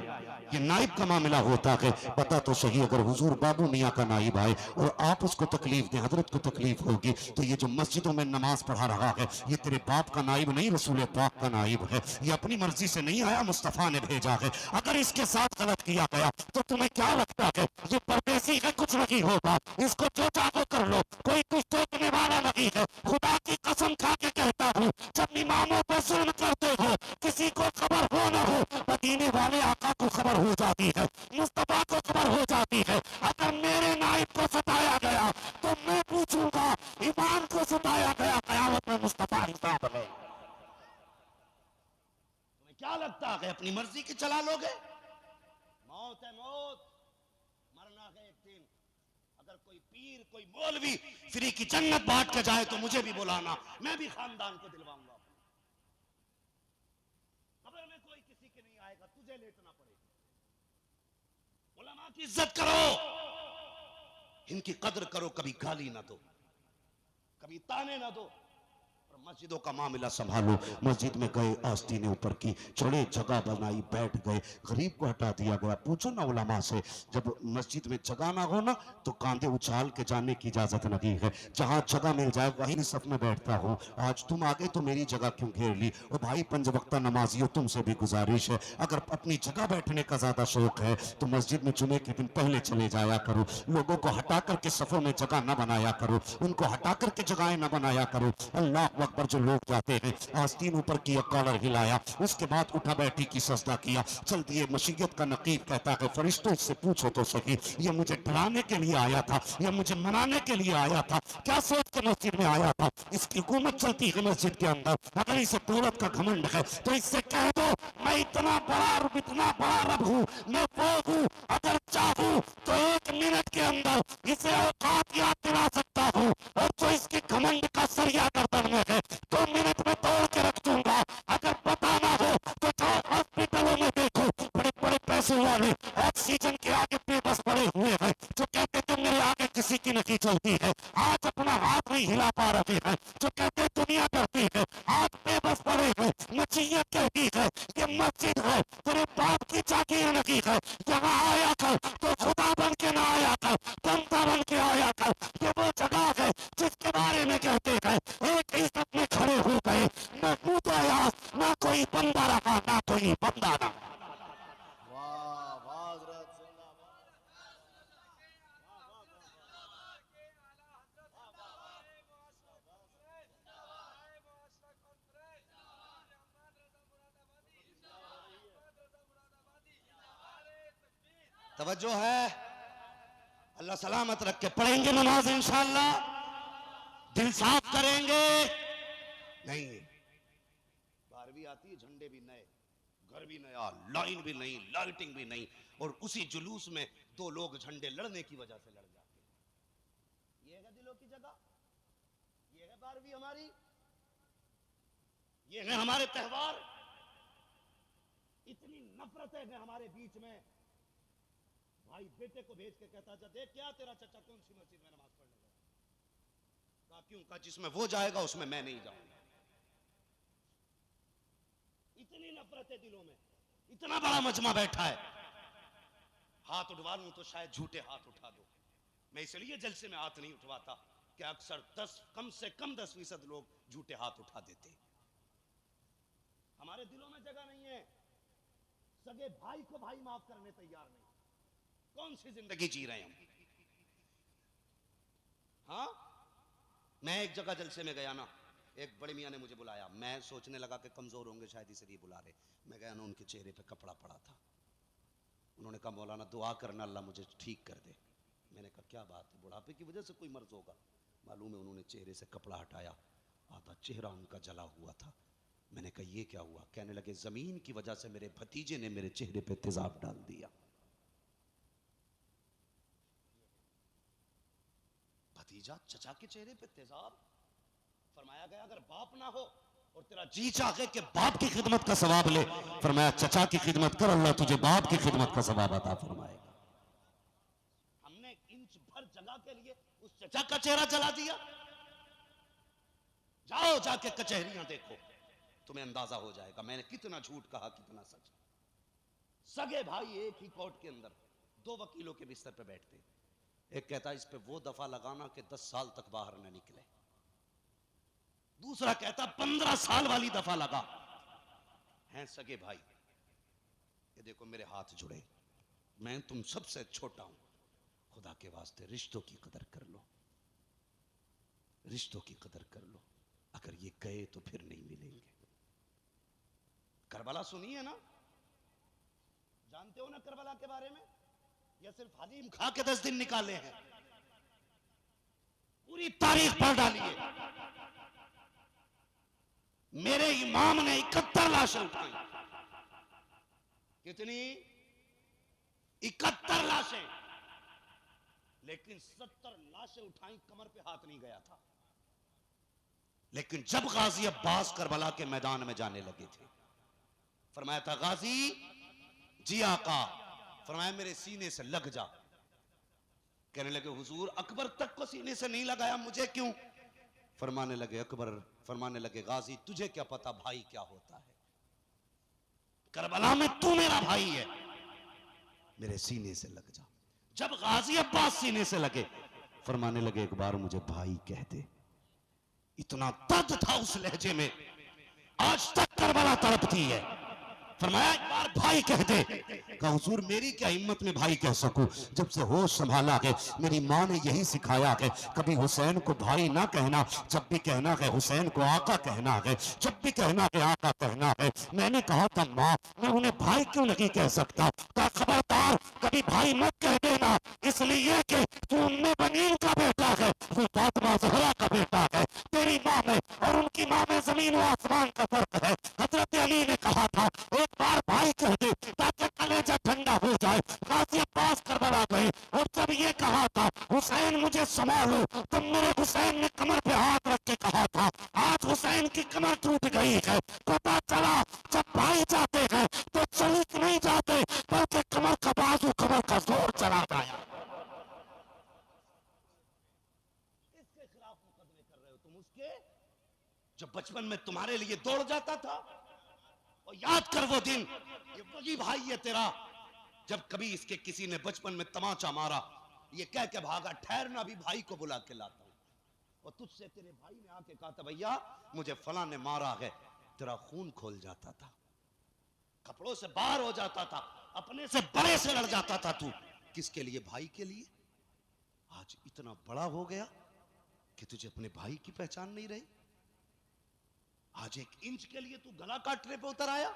ये नाइब का मामला होता है। पता तो सही, अगर हुजूर बाबू मियाँ का नाइब आए और आप उसको तकलीफ दें, हजरत को तकलीफ होगी। तो ये जो मस्जिदों में नमाज पढ़ा रहा है, ये तेरे बाप का नाइब नहीं, रसूल पाक का नाइब है। ये अपनी मर्जी से नहीं आया, मुस्तफ़ा ने भेजा है। अगर इसके साथ गलत किया गया तो तुम्हें क्या लगता है ये परदेसी है? कुछ नहीं होगा, इसको जो चाहो कर लो, कोई कुछ सोचने वाला नहीं है। खुदा की कसम खा के कहता हूँ, जब इमामों पर जुल्म करते हो, किसी को खबर हो ना हो, मदीने वाले आका को खबर हो जाती है, मुस्तफा को खबर हो जाती है। अगर मेरे नाइब को सताया गया तो मैं पूछूंगा, इमाम को सताया गया, कयामत में मुस्तफा हिसाब है। तुम्हें क्या लगता है अपनी मर्जी की चला लोगे? मौत है मौत, मरना है एक दिन। अगर कोई पीर, कोई मौलवी फ्री की जन्नत बांट के जाए तो मुझे भी बुलाना, मैं भी खानदान को दिलवाऊंगा। खबर में कोई किसी के नहीं आएगा, तुझे लेटना पड़ेगा। उलमा की इज्जत करो, इनकी कदर करो, कभी गाली ना दो, कभी ताने ना दो। मस्जिदों का मामला संभालो। मस्जिद में गए, आस्तीने ऊपर की, चढ़े, जगह बनाई, बैठ गए, गरीब को हटा दिया गया। पूछो ना उलमा से, जब मस्जिद में जगह ना हो ना तो कांधे उछाल के जाने की इजाजत नहीं है। जहां जगह मिल जाए वहीं सफ में बैठता हूँ। आज तुम आगे तो मेरी जगह क्यों घेर ली? और भाई पंज वक्ता नमाजियों, तुमसे भी गुजारिश है, अगर अपनी जगह बैठने का ज्यादा शौक है तो मस्जिद में जुमे के दिन पहले चले जाया करो। लोगों को हटा करके सफों में जगह न बनाया करो, उनको हटा करके जगहें न बनाया करो। अल्लाह अकबर। जो लोग जाते हैं, आस्तीन ऊपर किया, कॉलर हिलाया, उसके बाद उठा बैठी की सजदा किया, चल दिए। मशीयत का नकीब कहता है, फरिश्तों से पूछो तो सही, ये मुझे डराने के लिए आया था या मुझे मनाने के लिए आया था? क्या सोच के मस्जिद में आया था? इसकी हुकूमत चलती है मस्जिद के अंदर। अगर इसे दौलत का घमंड है तो इससे कह दो, मैं इतना बड़ा रब हूँ, मैं वो हूँ, अगर चाहूँ तो 1 मिनट के अंदर इसे औकात याद दिला सकता हूँ। और जो इसके घमंड का सरिया गर्दन में है 2 मिनट में तोड़ के रख दूंगा। अगर पता ना हो तो जाओ हॉस्पिटलों में देखो, बड़े बड़े पैसे वाले ऑक्सीजन के आगे बेबस पड़े हुए हैं, जो कहते थे मेरे आगे किसी की नहीं चलती है, आज अपना हाथ नहीं हिला पा रहे हैं। जो कहते दुनिया करती है, आज बेबस पड़े हैं। मसीयत कहती है ये मस्जिद है, तेरे बाप की जागीर नहीं है, यहाँ आया कर तो खुदा बन के ना आया कर, बंदा बन के आया कर। ये वो गए, एक ही सब में खड़े हो गए, न कूदा आया, ना कोई बंदा रहा, ना कोई बंदा ना। वाह वाह हजरत तवज्जो है, अल्लाह सलामत रख के पढ़ेंगे नमाज इंशाअल्लाह, दिल साफ करेंगे। नहीं 12वीं आती है, झंडे भी नए, घर भी नया, लाइन भी नहीं, लाइटिंग भी नहीं, और उसी जुलूस में दो लोग झंडे लड़ने की वजह से लड़ जाते हैं। ये है दिलों की जगह, ये है 12वीं हमारी, ये है हमारे त्योहार। इतनी नफरतें हैं हमारे बीच में। भाई बेटे को भेज के कहता जा, देख क्या तेरा चचा कौन सी मस्जिद में नमाज पढ़ने गया? कहा क्यों? कहा जिसमें वो जाएगा उसमें मैं नहीं जाऊंगा। इतनी नफरतें दिलों में, इतना बड़ा मजमा बैठा है। हाथ उठवा लूं तो शायद झूठे हाथ उठा दो। मैं इसलिए जलसे में हाथ नहीं उठवाता कि अक्सर 10 कम से कम 10% लोग झूठे हाथ उठा देते। हमारे दिलों में जगह नहीं है। सगे भाई को भाई माफ करने तैयार नहीं। कौन सी जिंदगी जी रहे हैं हम? हाँ, मैं एक जगह जलसे में गया ना, एक बड़े मियाँ ने मुझे बुलाया। मैं सोचने लगा कि कमजोर होंगे शायद इसलिए बुला रहे। मैं गया ना, उनके चेहरे पे कपड़ा पड़ा था। उन्होंने कहा मौलाना दुआ करना अल्लाह मुझे ठीक कर दे। मैंने कहा क्या बात है, बुढ़ापे की वजह से कोई मर्ज होगा? मालूम है उन्होंने चेहरे से कपड़ा हटाया, आधा चेहरा उनका जला हुआ था। मैंने कहा ये क्या हुआ? कहने लगे जमीन की वजह से मेरे भतीजे ने मेरे चेहरे पे तेजाब डाल दिया। भतीजा चचा के चेहरे पे तेजाब? फरमाया गया अगर बाप ना हो और तेरा जी चाहे कि बाप की खिदमत का सवाब ले, फरमाया चचा की खिदमत कर, अल्लाह तुझे बाप की खिदमत का सवाब अता फरमाएगा। हमने इंच भर जगह के लिए उस चचा का चेहरा जला दिया। जाओ जाके कचहरियां देखो, तुम्हें अंदाजा हो जाएगा मैंने कितना झूठ कहा, कितना सच। सगे भाई एक ही कोर्ट के अंदर, दो वकीलों के बिस्तर पे बैठते। एक कहता इस पे वो दफा लगाना कि 10 साल तक बाहर न निकले। दूसरा कहता 15 साल वाली दफा लगा। हैं सगे भाई, ये देखो मेरे हाथ जुड़े, मैं तुम सबसे छोटा हूं। खुदा के वास्ते रिश्तों की कदर कर लो, रिश्तों की कदर कर लो। अगर ये गए तो फिर नहीं मिलेंगे। करबला सुनी है ना? जानते हो ना करबला के बारे में? या सिर्फ हलीम खा के 10 दिन निकाले हैं? पूरी तारीख पढ़ डालिए। मेरे इमाम ने 71 लाशें उठाई। कितनी? 71 लाशें। लेकिन 70 लाशें उठाई, कमर पे हाथ नहीं गया था। लेकिन जब गाजी अब्बास करबला के मैदान में जाने लगे थे, फरमाया था गाजी जी आका, फरमाया मेरे सीने से लग जा। कहने लगे हुजूर अकबर तक को सीने से नहीं लगाया, मुझे क्यों? फरमाने लगे अकबर, फरमाने लगे गाजी तुझे क्या पता भाई क्या होता है? करबला में तू मेरा भाई है, मेरे सीने से लग जा। जब गाजी अब्बास सीने से लगे, फरमाने लगे एक बार मुझे भाई कह दे। इतना दर्द था उस लहजे में, आज तक करबला तड़पती है। फरमाया एक बार भाई कह दे। कहा हुजूर मेरी क्या हिम्मत में भाई कह सकूं? जब से होश संभाला है मेरी माँ ने यही सिखाया है, कभी हुसैन को भाई ना कहना, जब भी कहना है हुसैन को आका कहना है, जब भी कहना है आका कहना है। मैंने कहा था माँ मैं उन्हें भाई क्यों नहीं कह सकता? कहा खबरदार कभी भाई मत कह देना, इसलिए कि तू उम्मे बनीन का बेटा है, वो फातिमा ज़हरा का बेटा है। तेरी माँ में और उनकी माँ में जमीन व आसमान का फर्क है। हजरत अली ने कहा था एक बार भाई कह दे ताकि कलेजा ठंडा हो जाए। गाजी अब्बास करबला गए और जब ये कहा था हुसैन मुझे संभालो, तब मेरे हुसैन ने कमर पे हाथ रख के कहा था आज हुसैन की कमर टूट गई है। पता चला जब भाई जाते हैं तो शहीद नहीं जाते, बल्कि कमर का बाजू, कमर का जोर चला जाया। इसके खिलाफ मुकदमे कर रहे हो तुम, उसके जो बचपन में तुम्हारे लिए दौड़ जाता था। और याद कर वो दिन, ये वही भाई है तेरा जब कभी इसके किसी ने बचपन में तमाचा मारा, ये कह के भागा ठहरना भी भाई को बुला के लाता हूं। और तुझसे तेरे भाई ने आके कहा था भैया मुझे फलां ने मारा है, तेरा खून खोल जाता था, कपड़ों से बाहर हो जाता था, अपने से बड़े से लड़ जाता था तू, किसके लिए? भाई के लिए। आज इतना बड़ा हो गया कि तुझे अपने भाई की पहचान नहीं रही। आज 1 इंच के लिए तू गला काटने पे उतर आया,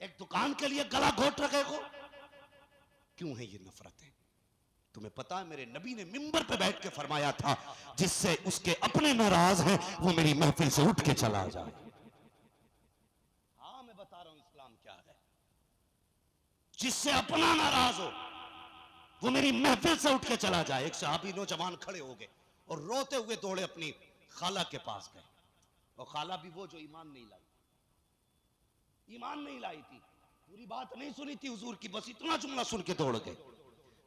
एक दुकान के लिए गला घोट रखे को। क्यों है ये नफरतें? तुम्हें पता है मेरे नबी ने मिंबर पे बैठ के फरमाया था, जिससे उसके अपने नाराज हैं वो मेरी महफिल से उठ के चला जाए। हाँ मैं बता रहा हूं इस्लाम क्या है। जिससे अपना नाराज हो वो मेरी महफिल से उठ के चला जाए। एक सहाबी नौजवान खड़े हो गए और रोते हुए दौड़े अपनी खाला के पास गए, और खाला भी वो जो ईमान नहीं लाई, ईमान नहीं लाई थी, पूरी बात नहीं सुनी थी हुजूर की, बस इतना जुमला सुन के दौड़ गए।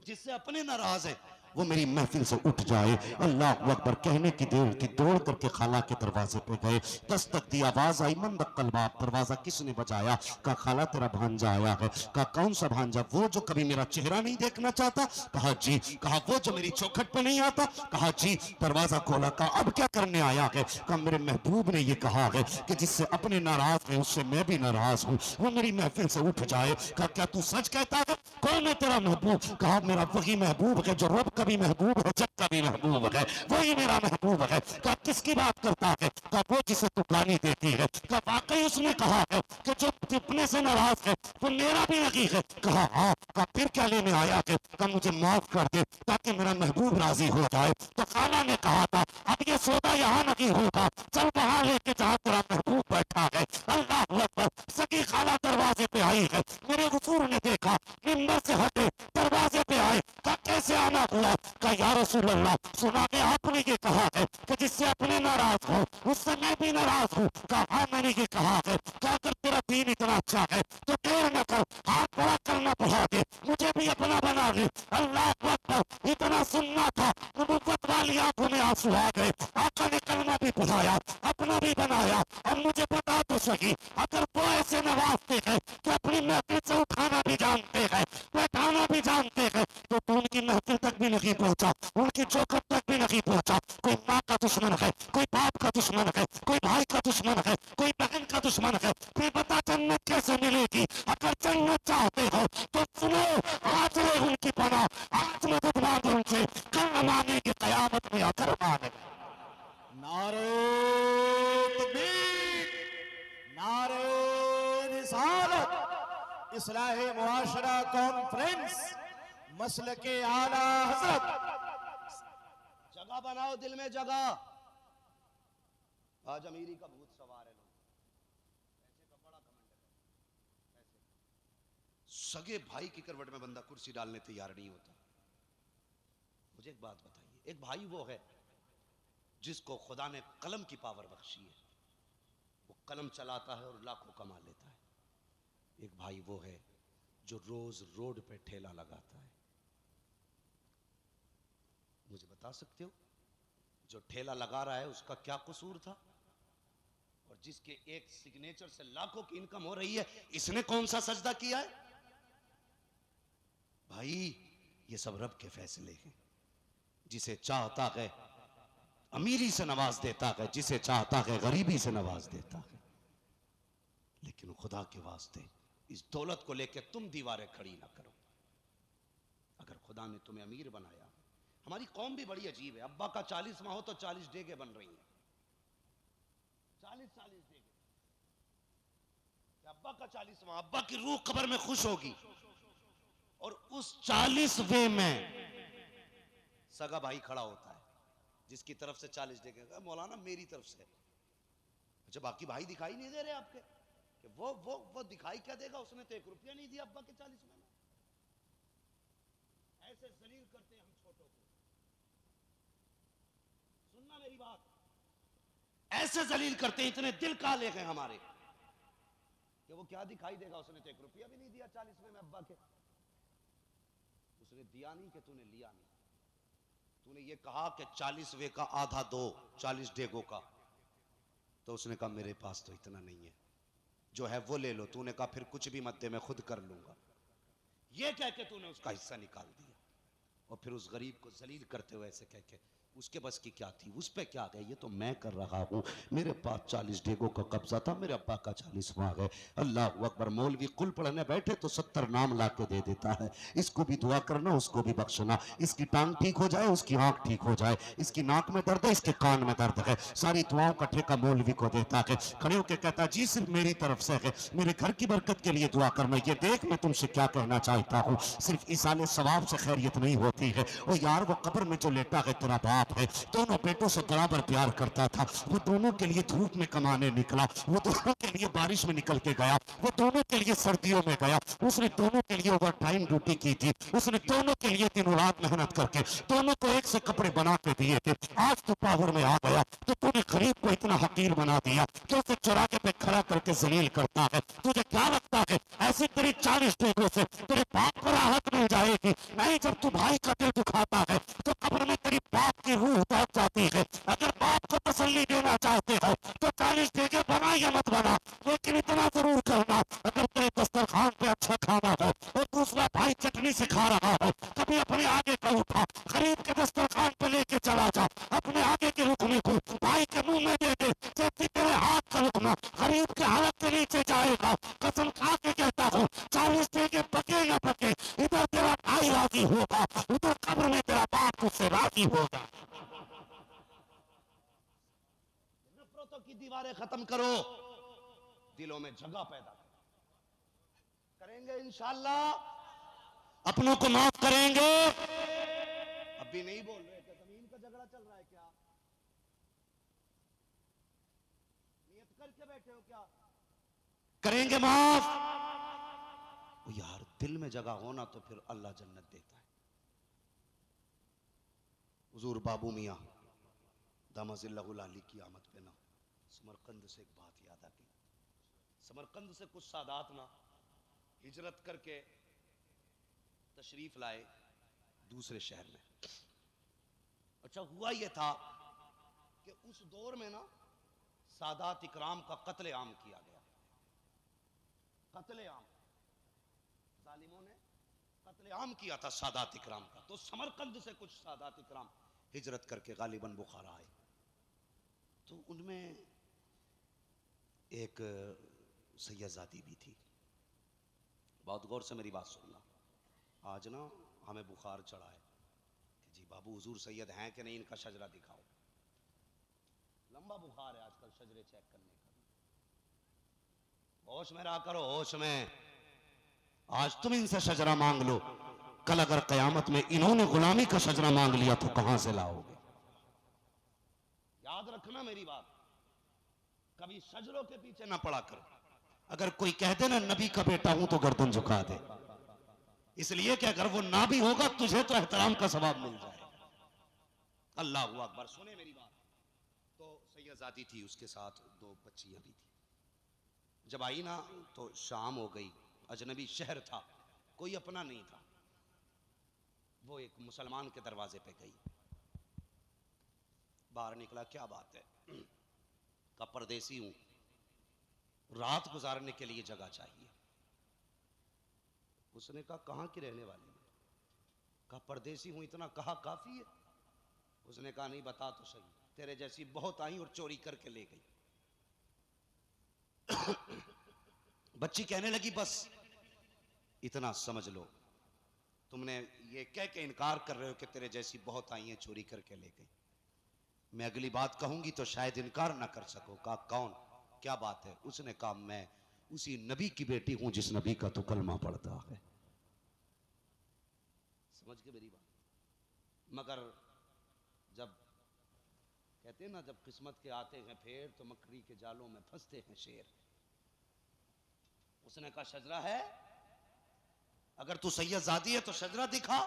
जिससे अपने नाराज है वो मेरी महफिल से उठ जाए। अल्लाह अकबर कहने की देर थी, दौड़ करके खाला के दरवाजे पे गए। दस्तक दी, आवाज आई, मन दक्कल बाप, दरवाजा किसने बजाया? कहा खाला तेरा भांजा आया है। कहा कौन सा भांजा? वो जो कभी मेरा चेहरा नहीं देखना चाहता। कहा जी। कहा वो जो मेरी चौखट पे नहीं आता। कहा जी। दरवाजा खोला, कहा अब क्या करने आया है? कहा मेरे महबूब ने ये कहा है कि जिससे अपने नाराज है उससे मैं भी नाराज हूँ, वो मेरी महफिल से उठ जाए। कहा क्या तू सच कहता है? कौन है तेरा महबूब? कहा मेरा वही महबूब है जो रब का भी महबूब है, जब का भी महबूब है, वही मेरा महबूब है। कहा किसकी बात करता है? कहा वो जिसे तू गाली देती है। कहा वाकई उसने कहा है कि जो अपने से नाराज है वो मेरा भी नहीं है। कहा हाँ। कहा फिर क्या लेने आया है? कहा मुझे माफ कर दे ताकि मेरा महबूब राजी हो जाए। तो खाला ने कहा था अब ये सौदा यहाँ नहीं होगा, चल वहां लेके जहाँ तेरा महबूब बैठा है। अल्लाह अकबर। सगी खाला दरवाजे पे आई है, मेरे हुजूर ने देखा, मिंबर से हटे, दरवाजे पे आए। कहा कैसे आना हुआ? कहा या रसूल अल्लाह, सुना के आपने ये कहा है कि जिससे अपने नाराज हो उससे मैं भी नाराज हूँ। कहा हाँ मैंने ये कहा है। क्या अगर तेरा दीन इतना अच्छा है तो देर न कर, हाथ बड़ा करना बढ़ा दे, मुझे भी अपना बना ले। अल्लाह अकबर। इतना सुनना था, नबुव्वत वाली आंखों में आंसू आ गए। आका ने कलमा भी पढ़ाया, अपना भी बनाया। अब मुझे बता तो सही, अगर वो ऐसे नवाजते हैं कि अपनी महफिल से उठाना भी जानते हैं, बैठाना भी जानते हैं, तो तू उनकी महफिल तक भी नहीं पहुंचा, उनकी चौखट तक भी नहीं पहुंचा। कोई माँ का दुश्मन है, कोई बाप का दुश्मन है, कोई भाई का दुश्मन है, कोई बहन का दुश्मन है। फिर बता जन्नत कैसे मिलेगी? अगर जन्नत चाहते हो तो सुनो, आज ले उनकी पनाह, आज मदद मांगो उनसे, कल मांगेंगे कयामत में आकर मांगेंगे। नारे तकबीर, नारे रिसालत, इस्लाह मुआशरा कॉन्फ्रेंस, मसलके आला हजरत। जगह बनाओ दिल में जगह। आज अमीरी का भूत सवार है, लोग पैसे का बड़ा घमंड है, पैसे। सगे भाई की करवट में बंदा कुर्सी डालने तैयार नहीं होता। मुझे एक बात बताइए, एक भाई वो है जिसको खुदा ने कलम की पावर बख्शी है, वो कलम चलाता है और लाखों कमा लेता है। एक भाई वो है जो रोज रोड पे ठेला लगाता है। मुझे बता सकते हो जो ठेला लगा रहा है उसका क्या कसूर था? और जिसके एक सिग्नेचर से लाखों की इनकम हो रही है, इसने कौन सा सजदा किया है? भाई ये सब रब के फैसले हैं। जिसे चाहता है अमीरी से नवाज देता है, जिसे चाहता है गरीबी से नवाज देता है। लेकिन खुदा के वास्ते इस दौलत को लेकर तुम दीवारें खड़ी ना करो। अगर खुदा ने तुम्हें अमीर बनाया, हमारी कौम भी बड़ी अजीब है। अब्बा का 40वां हो तो 40 डेगे बन रही हैं, 40 डेगे। अब्बा का 40वां, अब्बा की रूह कब्र में खुश होगी, और उस 40वें में सगा भाई खड़ा होता है जिसकी तरफ से 40 डेगे, मौलाना मेरी तरफ से। अच्छा बाकी भाई दिखाई नहीं दे रहे आपके? कि वो दिखाई क्या देगा, उसने तो 1 रुपया नहीं दिया अब्बा के 40वें में। ऐसे जलील करते हैं हम छोटों को। सुनना मेरी बात, ऐसे जलील करते हैं, इतने दिल काले हैं हमारे कि वो क्या दिखाई देगा, उसने तो 1 रुपया भी नहीं दिया 40वें में अब्बा के। उसने दिया नहीं कि तूने लिया नहीं। तूने ये कहा कि 40वें का आधा दो, 40 डेगों का, तो उसने कहा मेरे पास तो इतना नहीं है, जो है वो ले लो। तूने कहा फिर कुछ भी मत दे, मैं खुद कर लूंगा। ये कह के तूने उसका हिस्सा निकाल दिया, और फिर उस गरीब को जलील करते हुए ऐसे कह के उसके बस की क्या थी, उस पे क्या गए, ये तो मैं कर रहा हूँ। मेरे पास 40 डेगों का कब्जा था, मेरे अब्बा का 40वां है। अल्लाह अकबर। मौलवी कुल पढ़ने बैठे तो 70 नाम ला के दे देता है। इसको भी दुआ करना, उसको भी बख्शना, इसकी टांग ठीक हो जाए, उसकी आंख ठीक हो जाए, इसकी नाक में दर्द है, इसके कान में दर्द है, सारी दुआओं का ठेका मौलवी को देता है। खड़े होकर कहता जी सिर्फ मेरी तरफ से है, मेरे घर की बरकत के लिए दुआ करना। ये देख मैं तुमसे क्या कहना चाहता हूँ, सिर्फ इसाले सवाब से खैरियत नहीं होती है। ओ यार वो कब्र में जो लेटा है तेरा बाप है, दोनों बेटों से बराबर प्यार करता था, वो दोनों के लिए धूप में कमाने निकला, वो दोनों के लिए बारिश में निकल के गया, वो दोनों के लिए सर्दियों में गया, उसने दोनों के लिए ओवर टाइम ड्यूटी की थी, उसने दोनों के लिए दिनों रात मेहनत करके दोनों को एक से कपड़े बना के दिए थे। आज तो पावर में आ गया तो तूने गरीब को इतना हकीर बना दिया कि उसे चौराहे पे खड़ा करके जलील करता है। तुझे क्या लगता है ऐसे तेरी 40 डेगों से तेरे बाप को राहत मिल जाएगी? नहीं, जब तू भाई का दिल दुखाता है तो कब्र में तेरी बाप की रूह दौड़ जाती है। अगर बाप को तसल्ली देना चाहते हो तो 40 डेगे बना या मत बना, लेकिन इतना जरूर करना, अगर तेरे दस्तरखान पे अच्छा खाना हो और दूसरा भाई चटनी से खा रहा हो, कभी अपने आगे का उठा गरीब के दस्तरखान पे लेके चला जा, अपने आगे के रुकने को भाई के मुंह में दे दे, जैसे तेरे हाथ का रुकना गरीब के हाथ के नीचे जाएगा। कसम खा के कहता हूँ 40 डेगे पके या पके, इधर तेरा भाई राजी होगा, उधर कब्र में तेरा बाप उससे राजी होगा। नफरतों की दीवारें खत्म करो, दिलों में जगह पैदा करेंगे इंशाअल्लाह, अपनों को माफ करेंगे। अब भी नहीं बोल रहे, क्या जमीन का झगड़ा चल रहा है क्या? नियत करके बैठे हो क्या? करेंगे माफ। ओ यार दिल में जगह होना तो फिर अल्लाह जन्नत देता है। हुजूर बाबू मियाँ दामजिल्लाहुल अली की आमद पे ना समरकंद से एक बात याद आ गई। समरकंद से कुछ सादात ना हिजरत करके तशरीफ लाए दूसरे शहर में। अच्छा हुआ यह था कि उस दौर में ना सादात इकराम का कत्ले आम किया गया। कत्ले आम, जालिमों ने कत्ले आम किया था सादात इकराम का। तो समरकंद से कुछ सादात इकराम हिजरत करके गालिबन बुखारा आए। तो उनमें एक सैयदजादी भी थी। बहुत गौर से मेरी बात सुनना। आज ना हमें बुखार चढ़ा है कि जी बाबू हुजूर सैयद हैं कि नहीं, इनका शजरा दिखाओ। लंबा बुखार है आजकल शजरे चेक करने का। होश में रहा करो, होश में। आज तुम इनसे शजरा मांग लो, कल अगर कयामत में इन्होंने गुलामी का शजरा मांग लिया तो कहां से लाओगे? याद रखना मेरी बात, कभी शजरों के पीछे ना पड़ा करो। अगर कोई कह दे ना नबी का बेटा हूं तो गर्दन झुका दे, इसलिए कि अगर वो ना भी होगा तुझे तो एहतराम का सवाब मिल जाएगा। अल्लाह अकबर। सुने मेरी बात। तो सैयदजादी थी, उसके साथ 2 बच्चियां भी थी। जब आई ना तो शाम हो गई, अजनबी शहर था, कोई अपना नहीं था। वो एक मुसलमान के दरवाजे पे गई, बाहर निकला, क्या बात है? का परदेसी हूं, रात गुजारने के लिए जगह चाहिए। उसने कहा कहां की रहने वाली है? कहा परदेसी हूं, इतना कहा काफी है? उसने कहा नहीं बता तो सही, तेरे जैसी बहुत आई और चोरी करके ले गई। बच्ची कहने लगी बस इतना समझ लो, तुमने ये कह के इनकार कर रहे हो कि तेरे जैसी बहुत आई हैं चोरी करके ले गई, मैं अगली बात कहूंगी तो शायद इनकार ना कर सको। कहा कौन, क्या बात है? उसने कहा मैं उसी नबी की बेटी हूं जिस नबी का तो कलमा पढ़ता है। समझ के मेरी बात? मगर जब कहते हैं ना जब किस्मत के आते हैं फेर तो मकड़ी के जालों में फंसते हैं शेर। उसने कहा शजरा है, अगर तू सैयदजादी है तो शजरा दिखा।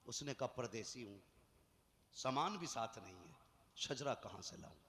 उसने कहा परदेसी हूं, सामान भी साथ नहीं है, शजरा कहां से लाऊं?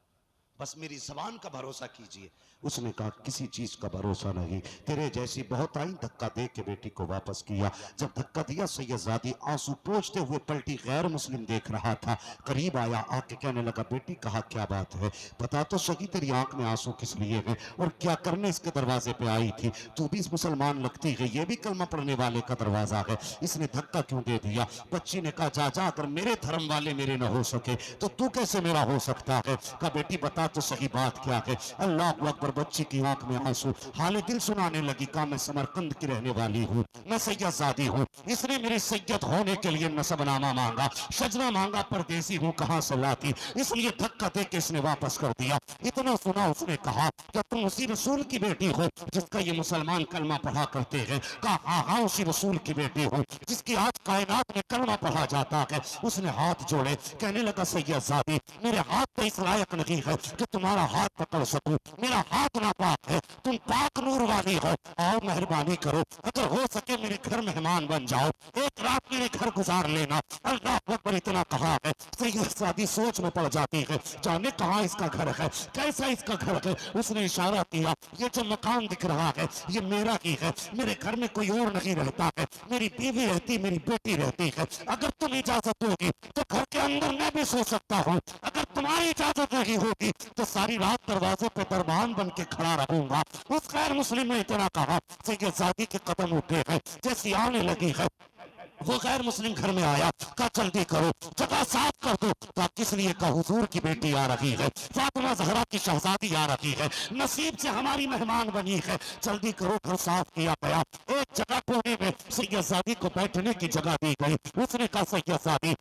बस मेरी जबान का भरोसा कीजिए। उसने कहा किसी चीज का भरोसा नहीं, तेरे जैसी बहुत आई, धक्का दे के बेटी को वापस किया। जब धक्का दिया सैयदजादी आंसू पोंछते हुए पलटी, गैर मुस्लिम देख रहा था, करीब आया, आके कहने लगा बेटी कहा क्या बात है, बता तो सही तेरी आंख में आंसू किस लिए है और क्या करने इसके दरवाजे पे आई थी, तू भी मुसलमान लगती है, ये भी कलमा पढ़ने वाले का दरवाजा है, इसने धक्का क्यों दे दिया। बच्ची ने कहा चाचा अगर मेरे धर्म वाले मेरे न हो सके तो तू कैसे मेरा हो सकता है। कहा बेटी बता तो सही बात क्या है। अल्लाह अकबर। बच्ची की आंख में आंसू, हाले दिल सुनाने लगी। कहा मैं समरकंद की रहने वाली हूँ, मैं सैयदजादी हूँ, इसने मेरे सैयद होने के लिए नसबनामा मांगा, शजरा मांगा, परदेसी हूँ कहाँ से लाती, इसलिए धक्का दे के इसने वापस कर दिया। इतना सुना उसने कहा क्या तुम उसी रसूल की बेटी हो जिसका ये मुसलमान कलमा पढ़ा करते हैं। कहा हाँ हाँ उसी रसूल की बेटी हूँ जिसकी आज कायनात में कलमा पढ़ा जाता है। उसने हाथ जोड़े, कहने लगा सैयदजादी मेरे हाथ तो इस लायक नहीं है कि तुम्हारा हाथ पकड़ सकूं, मेरा हाथ नापाक है, तुम पाक नूर वाली हो, आओ मेहरबानी करो, अगर हो सके मेरे घर मेहमान बन जाओ, एक रात मेरे घर गुजार लेना। अल्लाह अकबर। इतना कहा है सैयदजादी सोच में पड़ जाती है, जाने कहाँ इसका घर है, कैसा इसका घर है। उसने इशारा किया, ये जो मकान दिख रहा है ये मेरा ही है, मेरे घर में कोई और नहीं रहता है, मेरी बीवी रहती, मेरी बेटी रहती है, अगर तुम इजाजत दोगी तो घर के अंदर मैं भी सो सकता हूँ, अगर तुम्हारी इजाजत नहीं होगी तो सारी रात दरवाजे पे दरबान बन के खड़ा रहूंगा। उस गैर मुस्लिम ने इतना कहा सैयदजादी के कदम उठे हैं, जैसी आने लगी है वो गैर मुस्लिम घर में आया। कहा जल्दी करो जगह साफ कर दो। कहा किस लिए। कहा हुजूर की बेटी आ रही है, फातिमा ज़हरा की शहजादी आ रही है, नसीब से हमारी मेहमान बनी है, जल्दी करो। घर साफ किया गया, एक जगह कोने में सैयदजादी को बैठने की जगह दी गई। उसने कहा सैयदजादी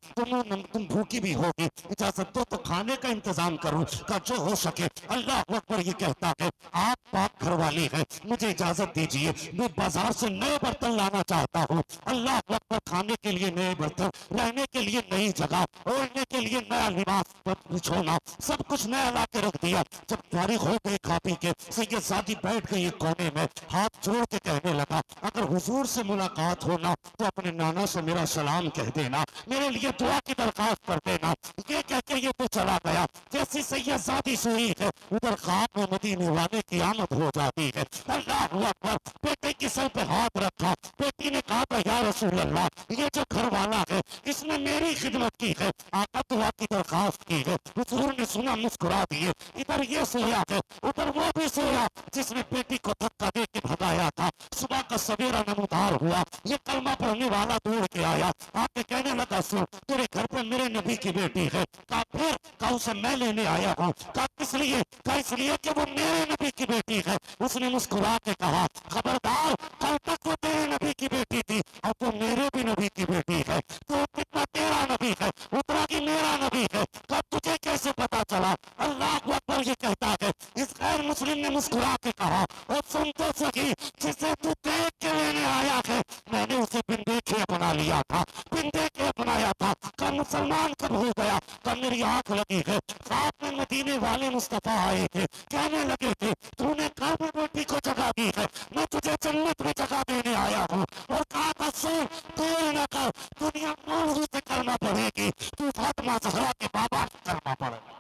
तुम भूखी भी होगी, इजाजत दो तो खाने का इंतजाम करूं। कहा जो हो सके। अल्लाह अकबर। ये कहता है आप पाक घर वाली है, मुझे इजाजत दीजिए, मैं बाजार से नए बर्तन लाना चाहता हूँ। अल्लाह अकबर। खाने के लिए नए बर्तन, रहने के लिए नई जगह, ओढ़ने के लिए नया लिबास, बिछोना, सब कुछ नया ला के रख दिया। जब फारिग हो गए खा पी के सैयदजादी बैठ गई एक कोने में, हाथ जोड़ के कहने लगा अगर हुजूर से मुलाकात होना तो अपने नाना से मेरा सलाम कह देना, मेरे लिए दुआ की दरखास्त कर देना। ये कह के ये तो चला गया। जैसी सैयदजादी सोई है उधर ख्वाब में मदीने वाले की आमद हो जाती है। अल्लाह अकबर। बेटे के सर पे हाथ रखा, बेटी ने कहा या रसूल अल्लाह ये जो घर वाला है इसने मेरी खिदमत की है, आका दुआ की दरखास्त की है। हुजूर ने सुना मुस्कुरा दिए, इधर ये सोया है उधर वो भी सोया जिसने बेटी को धक्का दे के भगाया था। सुबह का सवेरा नमूदार हुआ, ये कलमा पढ़ने वाला दौड़ के आया, आके कहने लगा सुन तेरे घर पे मेरे नबी की बेटी है। कहा फिर। कहा उसे मैं लेने आया हूँ। कहा किस लिए। कहा इसलिए कि वो मेरे नबी की बेटी है। उसने मुस्कुरा के कहा खबरदार कल तक वो तेरे नबी की बेटी थी अब तो मेरे भी नबी की बेटी है, तो कितना तेरा नबी है उतना की मेरा नबी है, कब तुझे कैसे पता चला। अल्लाह अकबर। ये कहता है इस गैर मुस्लिम ने मुस्कुरा के कहा और सुन तो सही जिसे तू देख के लेने आया है मैंने उसे बिन देखे अपना लिया था, बिन देखे अपनाया था। कब मुसलमान कब हो गया। कब मेरी आंख लगी है, साथ में मदीने वाले मुस्तफा आए थे, कहने लगे थे तूने घर में बेटी को जगह दी है, मैं तुझे जन्नत में जगह देने आया हूँ। और कहा था सुन देर न कर, दुनिया मौलवी से करना पड़ेगी, तू फातिमा ज़हरा के बाबा से करना पड़ेगा।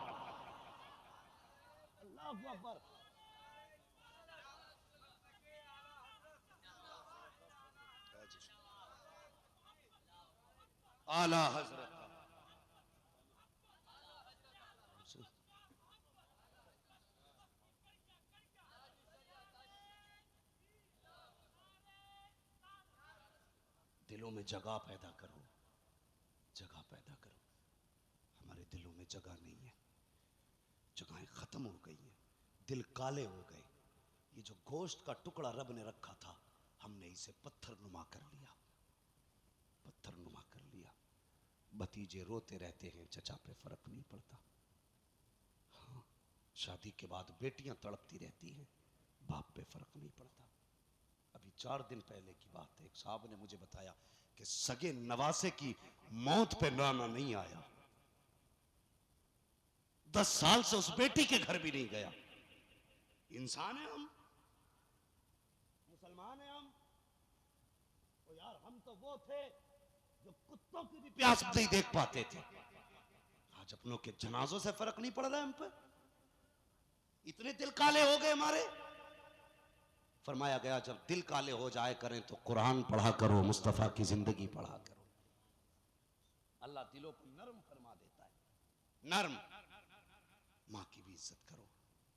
आला हजरत दिलों में जगह पैदा करो, जगह पैदा करो। हमारे दिलों में जगह नहीं है, जगहें खत्म हो गई हैं, दिल काले हो गए। ये जो गोश्त का टुकड़ा रब ने रखा था हमने इसे पत्थर नुमा कर लिया, पत्थर नुमा कर लिया। भतीजे रोते रहते हैं, चचा पे फर्क नहीं पड़ता। हाँ, शादी के बाद बेटियां तड़पती रहती हैं, बाप पे फर्क नहीं पड़ता। अभी 4 दिन पहले की बात है, एक साहब ने मुझे बताया कि सगे नवासे की मौत पे नाना नहीं आया, 10 साल से उस बेटी के घर भी नहीं गया। इंसान है हम, मुसलमान है हम, तो यार हम तो वो थे जो कुत्तों की भी प्यास नहीं देख पाते थे। आज अपनों के जनाजों से फर्क नहीं पड़ रहा है हम पे। इतने दिल काले हो गए हमारे। फरमाया गया जब दिल काले हो जाए करें तो कुरान पढ़ा करो, मुस्तफा की जिंदगी पढ़ा करो। अल्लाह दिलों को नरम फरमा देता है, नरम। माँ की भी इज्जत करो,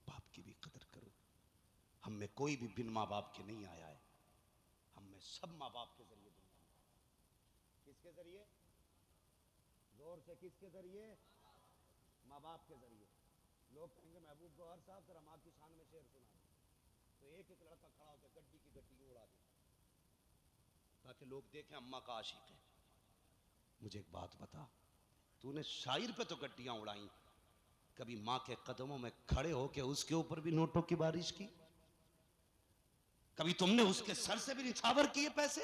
बाप की भी कदर करो। हम में कोई भी बिन माँ बाप के नहीं आया है, हम में सब माँ बाप के जरिए दुनिया में। किसके जरिए? जोर से, किसके जरिए? माँ बाप के जरिए। लोग कहेंगे महबूब गौहर साहब जरा माँ की शान में शेर सुना दे, तो एक एक लड़का खड़ा होकर गड्डी की गड्डी उड़ा देता, ताकि लोग देखें अम्मा का आशिक है। मुझे एक बात बता, तूने शायर पे तो गड्डियां उड़ाई, कभी माँ के कदमों में खड़े होके उसके ऊपर भी नोटों की बारिश की? कभी तुमने उसके सर से भी निछावर किए पैसे?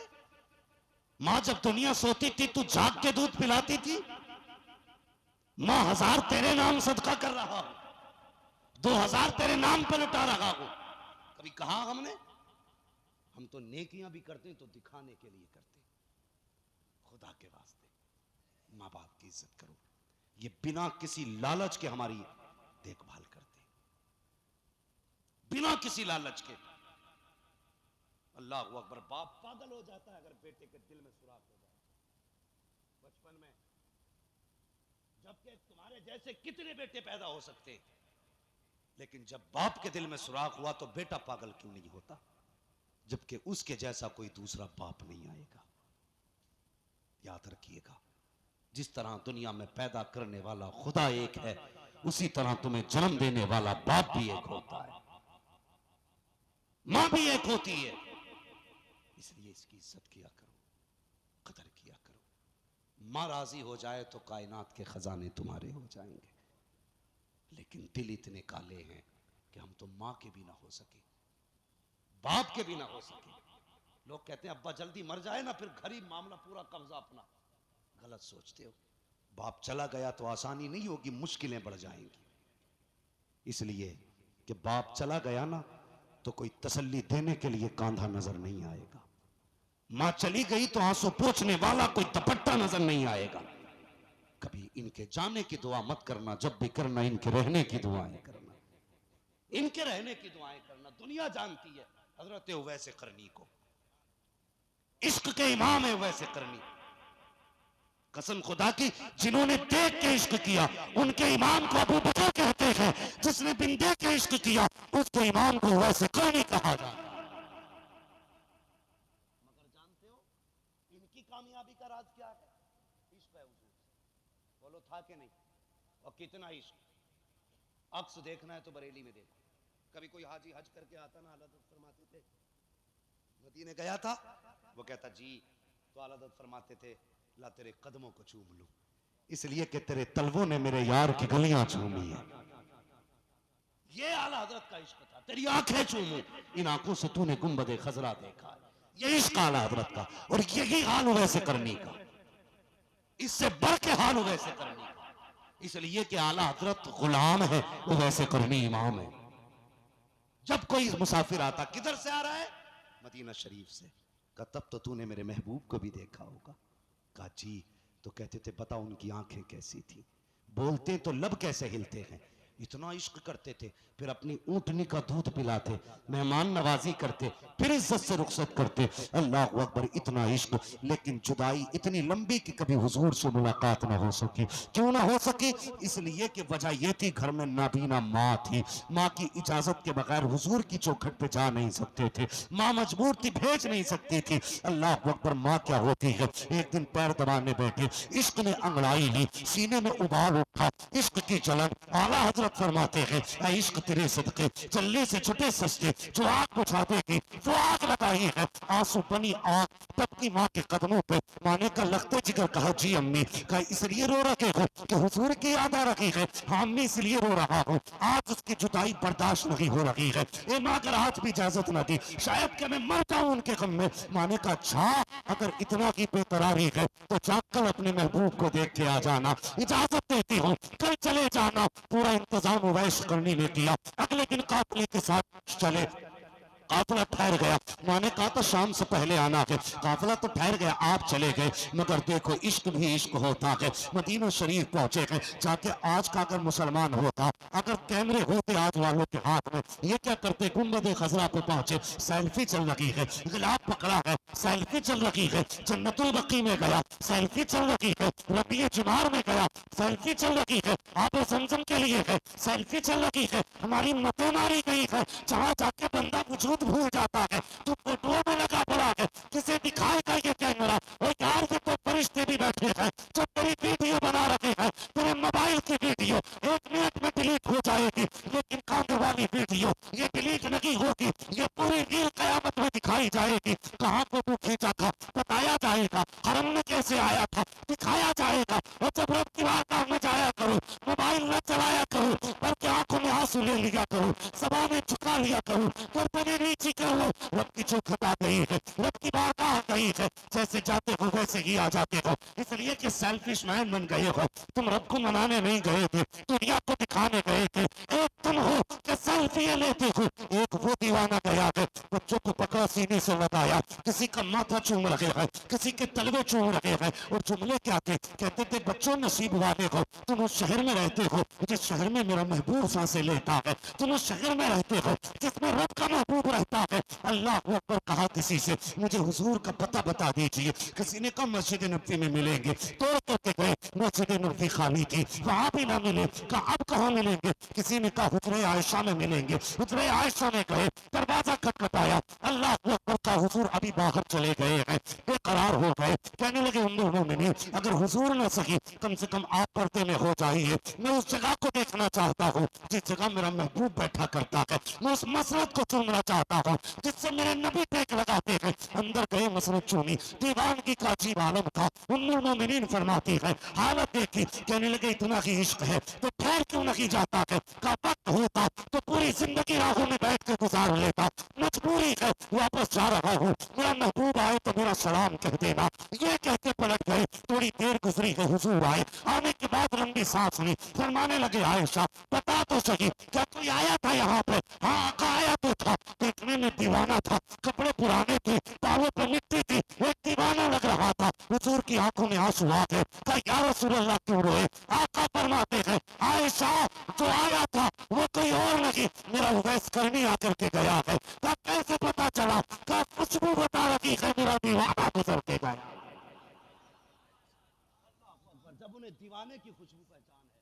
माँ जब दुनिया सोती थी तू जाग के दूध पिलाती थी। माँ 1000 तेरे नाम सदका कर रहा हूं, 2000 तेरे नाम पर लुटा रहा हूं। कभी कहा हमने? हम तो नेकियां भी करते तो दिखाने के लिए करते। खुदा के वास्ते माँ बाप की इज्जत करो। ये बिना किसी लालच के हमारी देखभाल करते, बिना किसी लालच के। अल्लाह अकबर। बाप पागल हो जाता है अगर बेटे के दिल में सुराख हो जाए बचपन में। जबकि तुम्हारे जैसे कितने बेटे पैदा हो सकते, लेकिन जब बाप के दिल में सुराख हुआ तो बेटा पागल क्यों नहीं होता? जबकि उसके जैसा कोई दूसरा बाप नहीं आएगा। याद रखिएगा, जिस तरह दुनिया में पैदा करने वाला खुदा एक है, उसी तरह तुम्हें जन्म देने वाला बाप भी एक होता है, मां भी एक होती है। इसलिए इसकी इज्जत किया करो, कदर किया करो। मां राजी हो जाए तो कायनात के खजाने तुम्हारे हो जाएंगे। लेकिन दिल इतने काले हैं कि हम तो मां के भी ना हो सके, बाप के भी ना हो सके। लोग कहते हैं अब्बा जल्दी मर जाए ना, फिर घर ही मामला पूरा कब्जा अपना। गलत सोचते हो। बाप चला गया तो आसानी नहीं होगी, मुश्किलें बढ़ जाएंगी। इसलिए कि बाप चला गया ना तो कोई तसल्ली देने के लिए कांधा नजर नहीं आएगा। मां चली गई तो आंसू पोंछने वाला कोई दुपट्टा नजर नहीं आएगा। कभी इनके जाने की दुआ मत करना, जब भी करना इनके रहने की दुआएं करना, इनके रहने की दुआएं करना। दुनिया जानती है हजरत उवैस करनी को, इश्क के इमाम है उवैस करनी। कसम खुदा की, जिन्होंने देख के इश्क किया उनके इमाम को अबू बकर कहते हैं, जिसने बिन देख के इश्क किया उसके इमाम को उवैस करनी कहा जाता है। मगर जानते हो इनकी कामयाबी का राज क्या है? इश्क है हुजूर से। बोलो था कि नहीं? और कितना इश्क। अक्स देखना है तो बरेली में देखो। कभी कोई हाजी हज करके आता ना, आला हज़रत फरमाते थे, मदीने गया था, वो कहता जी, तो आला हज़रत फरमाते थे ला तेरे कदमों को चूम लूं, इसलिए कि तेरे तलवों ने मेरे यार की गलियां चूमी है। ये आला हजरत का इश्क था। तेरी आंखें चूमूं, इन आंखों से तूने गुंबदे खजरा देखा है। ये इश्क आला हजरत का। और यही हाल वैसे करनी का, इससे बढ़ के हाल वैसे करनी का। इसलिए कि आला हजरत गुलाम है, वो वैसे करनी इमाम है। जब कोई मुसाफिर आता, किधर से आ रहा है? मदीना शरीफ से। कहा तब तो तूने मेरे महबूब को भी देखा होगा। कहा जी। तो कहते थे बता उनकी आंखें कैसी थी, बोलते तो लब कैसे हिलते हैं। इतना इश्क करते थे। फिर अपनी ऊंटनी का दूध पिलाते, मेहमान नवाजी करते, फिर इज्जत से रुखसत करते। अल्लाह अकबर, इतना इश्क। लेकिन जुदाई इतनी लंबी कि कभी हुजूर से मुलाकात ना हो सकी। क्यों ना हो सकी? इसलिए कि वजह यह थी घर में नाबीना माँ थी। माँ की इजाजत के बगैर हुजूर की चौखट पे जा नहीं सकते थे। माँ मजबूर थी, भेज नहीं सकती थी। अल्लाह अकबर, माँ क्या होती है। एक दिन पैर दबाने बैठे, इश्क ने अंगड़ाई ली, सीने में उबाल उठा, इश्क की जलन। आला हजरत फरमाते हैं ऐ इश्क तेरे सदके चलने से छुटे सस्ते, जो आग बुझा देगी वो आग लगाई है। आंसू बनी आग तब की माँ के कदमों पे। माँ ने का लगते जिगर कहा जी अम्मी। कहा इसलिए रो रहे हो कि हुजूर की याद आ रही है? हाँ अम्मी, इसलिए रो रहा हूँ, आज उसकी जुदाई बर्दाश्त नहीं हो रही है। ए माँ, अगर आज भी इजाजत ना दी शायद कि मैं मर जाऊं उनके गम में। माँ ने कहा अच्छा, अगर इतना की बेकरारी है तो जाग कर अपने महबूब को देख के आ जाना। इजाजत देती हूँ, कल चले जाना। पूरा इंतजाम उवैस करनी ने किया। अगले दिन काफिले के साथ चले। काफिला ठहर गया। माँ ने कहा तो शाम से पहले आना है। काफिला तो ठहर गया, आप चले गए, मगर देखो इश्क भी इश्क होता है। मदीना शरीफ पहुंचे हैं, जाके आज का अगर मुसलमान होता, अगर कैमरे होते आज वालों के हाथ में, ये क्या करते, गुंबद खजरा पे पहुंचे, सेल्फी चल रही है, गिलाफ पकड़ा है, सेल्फी चल रही है, जन्नतुल बकी में गया, सेल्फी चल रही है, रबिए जुमार में गया, सेल्फी चल रही है, आप जमजम के लिए है, सेल्फी चल रही है, हमारी मतें मारी गई है, जहाँ जाके बंदा वजूद भूल जाता है, तो फोटो में लगा पड़ा है, किसे दिखाएगा ये कैमरा, और यार ये तो फरिश्ते भी बैठे हैं जो तेरी वीडियो बना रहे हैं, तेरे मोबाइल की वीडियो 1 मिनट में डिलीट हो जाएगी, लेकिन कांधे वाली वीडियो ये डिलीट नहीं होगी, ये पूरी रील कयामत में दिखाई जाएगी। कहाँ को तू खींचा था बताया जाएगा, हरम में कैसे आया था दिखाया जाएगा। और जब रब की वारदाह में जाया करो, मोबाइल न चलाया करो, बल्कि आंखों में आंसू ले लिया करो, ज़बानें झुका लिया करो, गर्दनें नीची कर लो। रब की चौखट आ गई है, रब की बारगाह आ गई है, जैसे जाते हो वैसे ही आ जाते हो, इसलिए कि सेल्फिश मैन बन गए हो। तुम रब को मनाने नहीं गए थे, दुनिया को दिखाने गए थे। एक तुम हो कि सेल्फी लेते हो, एक वो दीवाना गया है, बच्चों को पकड़ा सीने से लगाया, किसी का माथा चूम रहे हैं, किसी के तलवे चूम रहे हैं। और जुमले क्या थे, कहते थे बच्चों नसीब वाले हो, तुम उस शहर में रहते हो जिस शहर में मेरा महबूब सांसें लेता है, तुम उस शहर में रहते हो जिसमें रब का महबूब रहता है। अल्लाह अकबर कहा किसी से, मुझे हुजूर का पता बता दीजिए। किसी ने कहा मस्जिद नबी में मिलेंगे, तोड़ के गए, मस्जिद नबी खाली थी, वहां भी ना मिले। कहा अब कहाँ मिलेंगे? किसी ने कहा हुजरे आयशा में मिलेंगे, हुजरे आयशा में गए, दरवाजा खटखटाया, अल्लाह अकबर का हुजूर अभी बाहर चले गए हैं, बेकरार हो गए, कहने लगे उम्मुल मोमिनीन अगर हुजूर न सही कम से कम आप पर्दे में हो जाइए, मैं उस जगह को देखना चाहता हूँ जिस जगह मेरा महबूब बैठा करता है, मैं उस मसरत को चूमना चाहता हूँ जिससे मेरे नबी टेक लगाते हैं। अंदर गए, मसरत चूमी, दीवानगी का अजीब आलम था। उम्मुल मोमिनीन फरमाती है, हालत देखी, कहने लगे इतना ही इश्क है तो ठहर क्यों नहीं जाता है, का वक्त होता तो पूरी जिंदगी राहों में बैठ के गुजार लेता, मजबूरी है वापस जा रहा हूँ, मेरा महबूब आए तो मेरा सलाम कह देना। ये कहते पलट गए, थोड़ी देर गुजरी है, हुजूर आए, आने के बाद लंबी सांस ली, फरमाने लगे आयशा बता तो सही क्या कोई आया था यहाँ पे? हाँ आका आया तो था, देखने में दीवाना था, कपड़े पुराने थे, बालों पे मिट्टी थी, एक दीवाना लग रहा था। हुजूर की आंखों में आंसू आ गए, कहा या रसूल अल्लाह क्यों रोए? आका फरमाते हैं आयशा जो आया था वो कोई और नहीं मेरा उवैस करनी आकर के गया है। कहा कैसे पता चला? कहा खुशबू बता रही है मेरा दीवाना गुजर के गया। जब उन्हें दीवाने की खुशबू पहचान है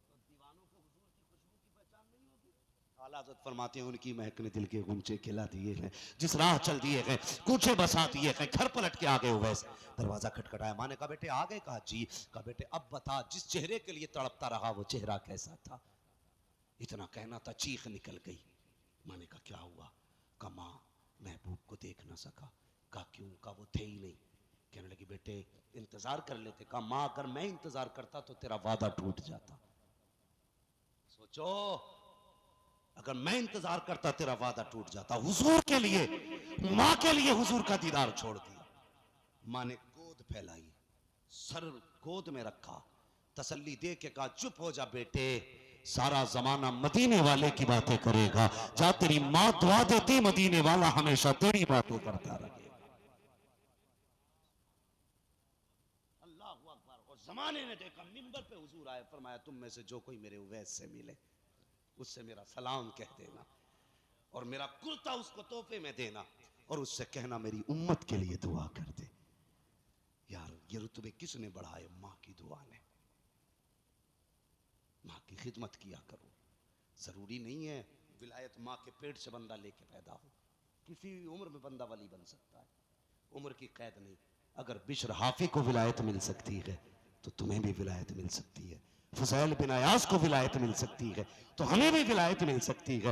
तो दीवानों को हुजूर की खुशबू की पहचान नहीं होगी। आला हज़रत फरमाते हैं उनकी महक ने दिल के गुंचे खिला दिए हैं, जिस राह चल दिए हैं, कूचे बसा दिए हैं, घर पलट के आ गए उवैस। दरवाजा खटखटाया, माँ ने कहा बेटे आ गए? कहा जी। कहा बेटे अब बता जिस चेहरे के लिए तड़पता रहा वो चेहरा कैसा था? इतना कहना था, चीख निकल गई। माँ ने कहा क्या हुआ? कहा माँ महबूब को देख ना सका। कहा क्यों? कहा वो थे ही नहीं। कहने लगी बेटे इंतजार कर लेते। कहा माँ अगर मैं इंतजार करता तो तेरा वादा टूट जाता। सोचो अगर मैं इंतजार करता तेरा वादा टूट जाता। हुजूर के लिए, माँ के लिए हुजूर का दीदार छोड़ दिया। माँ ने गोद फैलाई, सर गोद में रखा, तसल्ली दे के कहा चुप हो जा बेटे, सारा जमाना मदीने वाले की बातें करेगा, जा तेरी माँ दुआ देती मदीने वाला हमेशा तेरी बातें करता रहेगा। अल्लाहु अकबर। और जमाने ने देखा, मिंबर पे हुजूर आए, फरमाया तुम में से जो कोई मेरे उवैस से मिले उससे मेरा सलाम कह देना, और मेरा कुर्ता उसको तोहफे में देना, और उससे कहना मेरी उम्मत के लिए दुआ कर दे। यार ये रुतबे किसने बढ़ाए? माँ की दुआ ने। माँ की खिदमत किया करो। जरूरी नहीं है विलायत माँ के पेट से बंदा लेके पैदा हो, किसी उम्र में बंदा वली बन सकता है, उम्र की कैद नहीं। अगर बिशर हाफी को विलायत मिल सकती है तो तुम्हें भी विलायत मिल सकती है, फुज़ैल बिन अयास को विलायत मिल सकती है तो हमें भी विलायत मिल सकती है।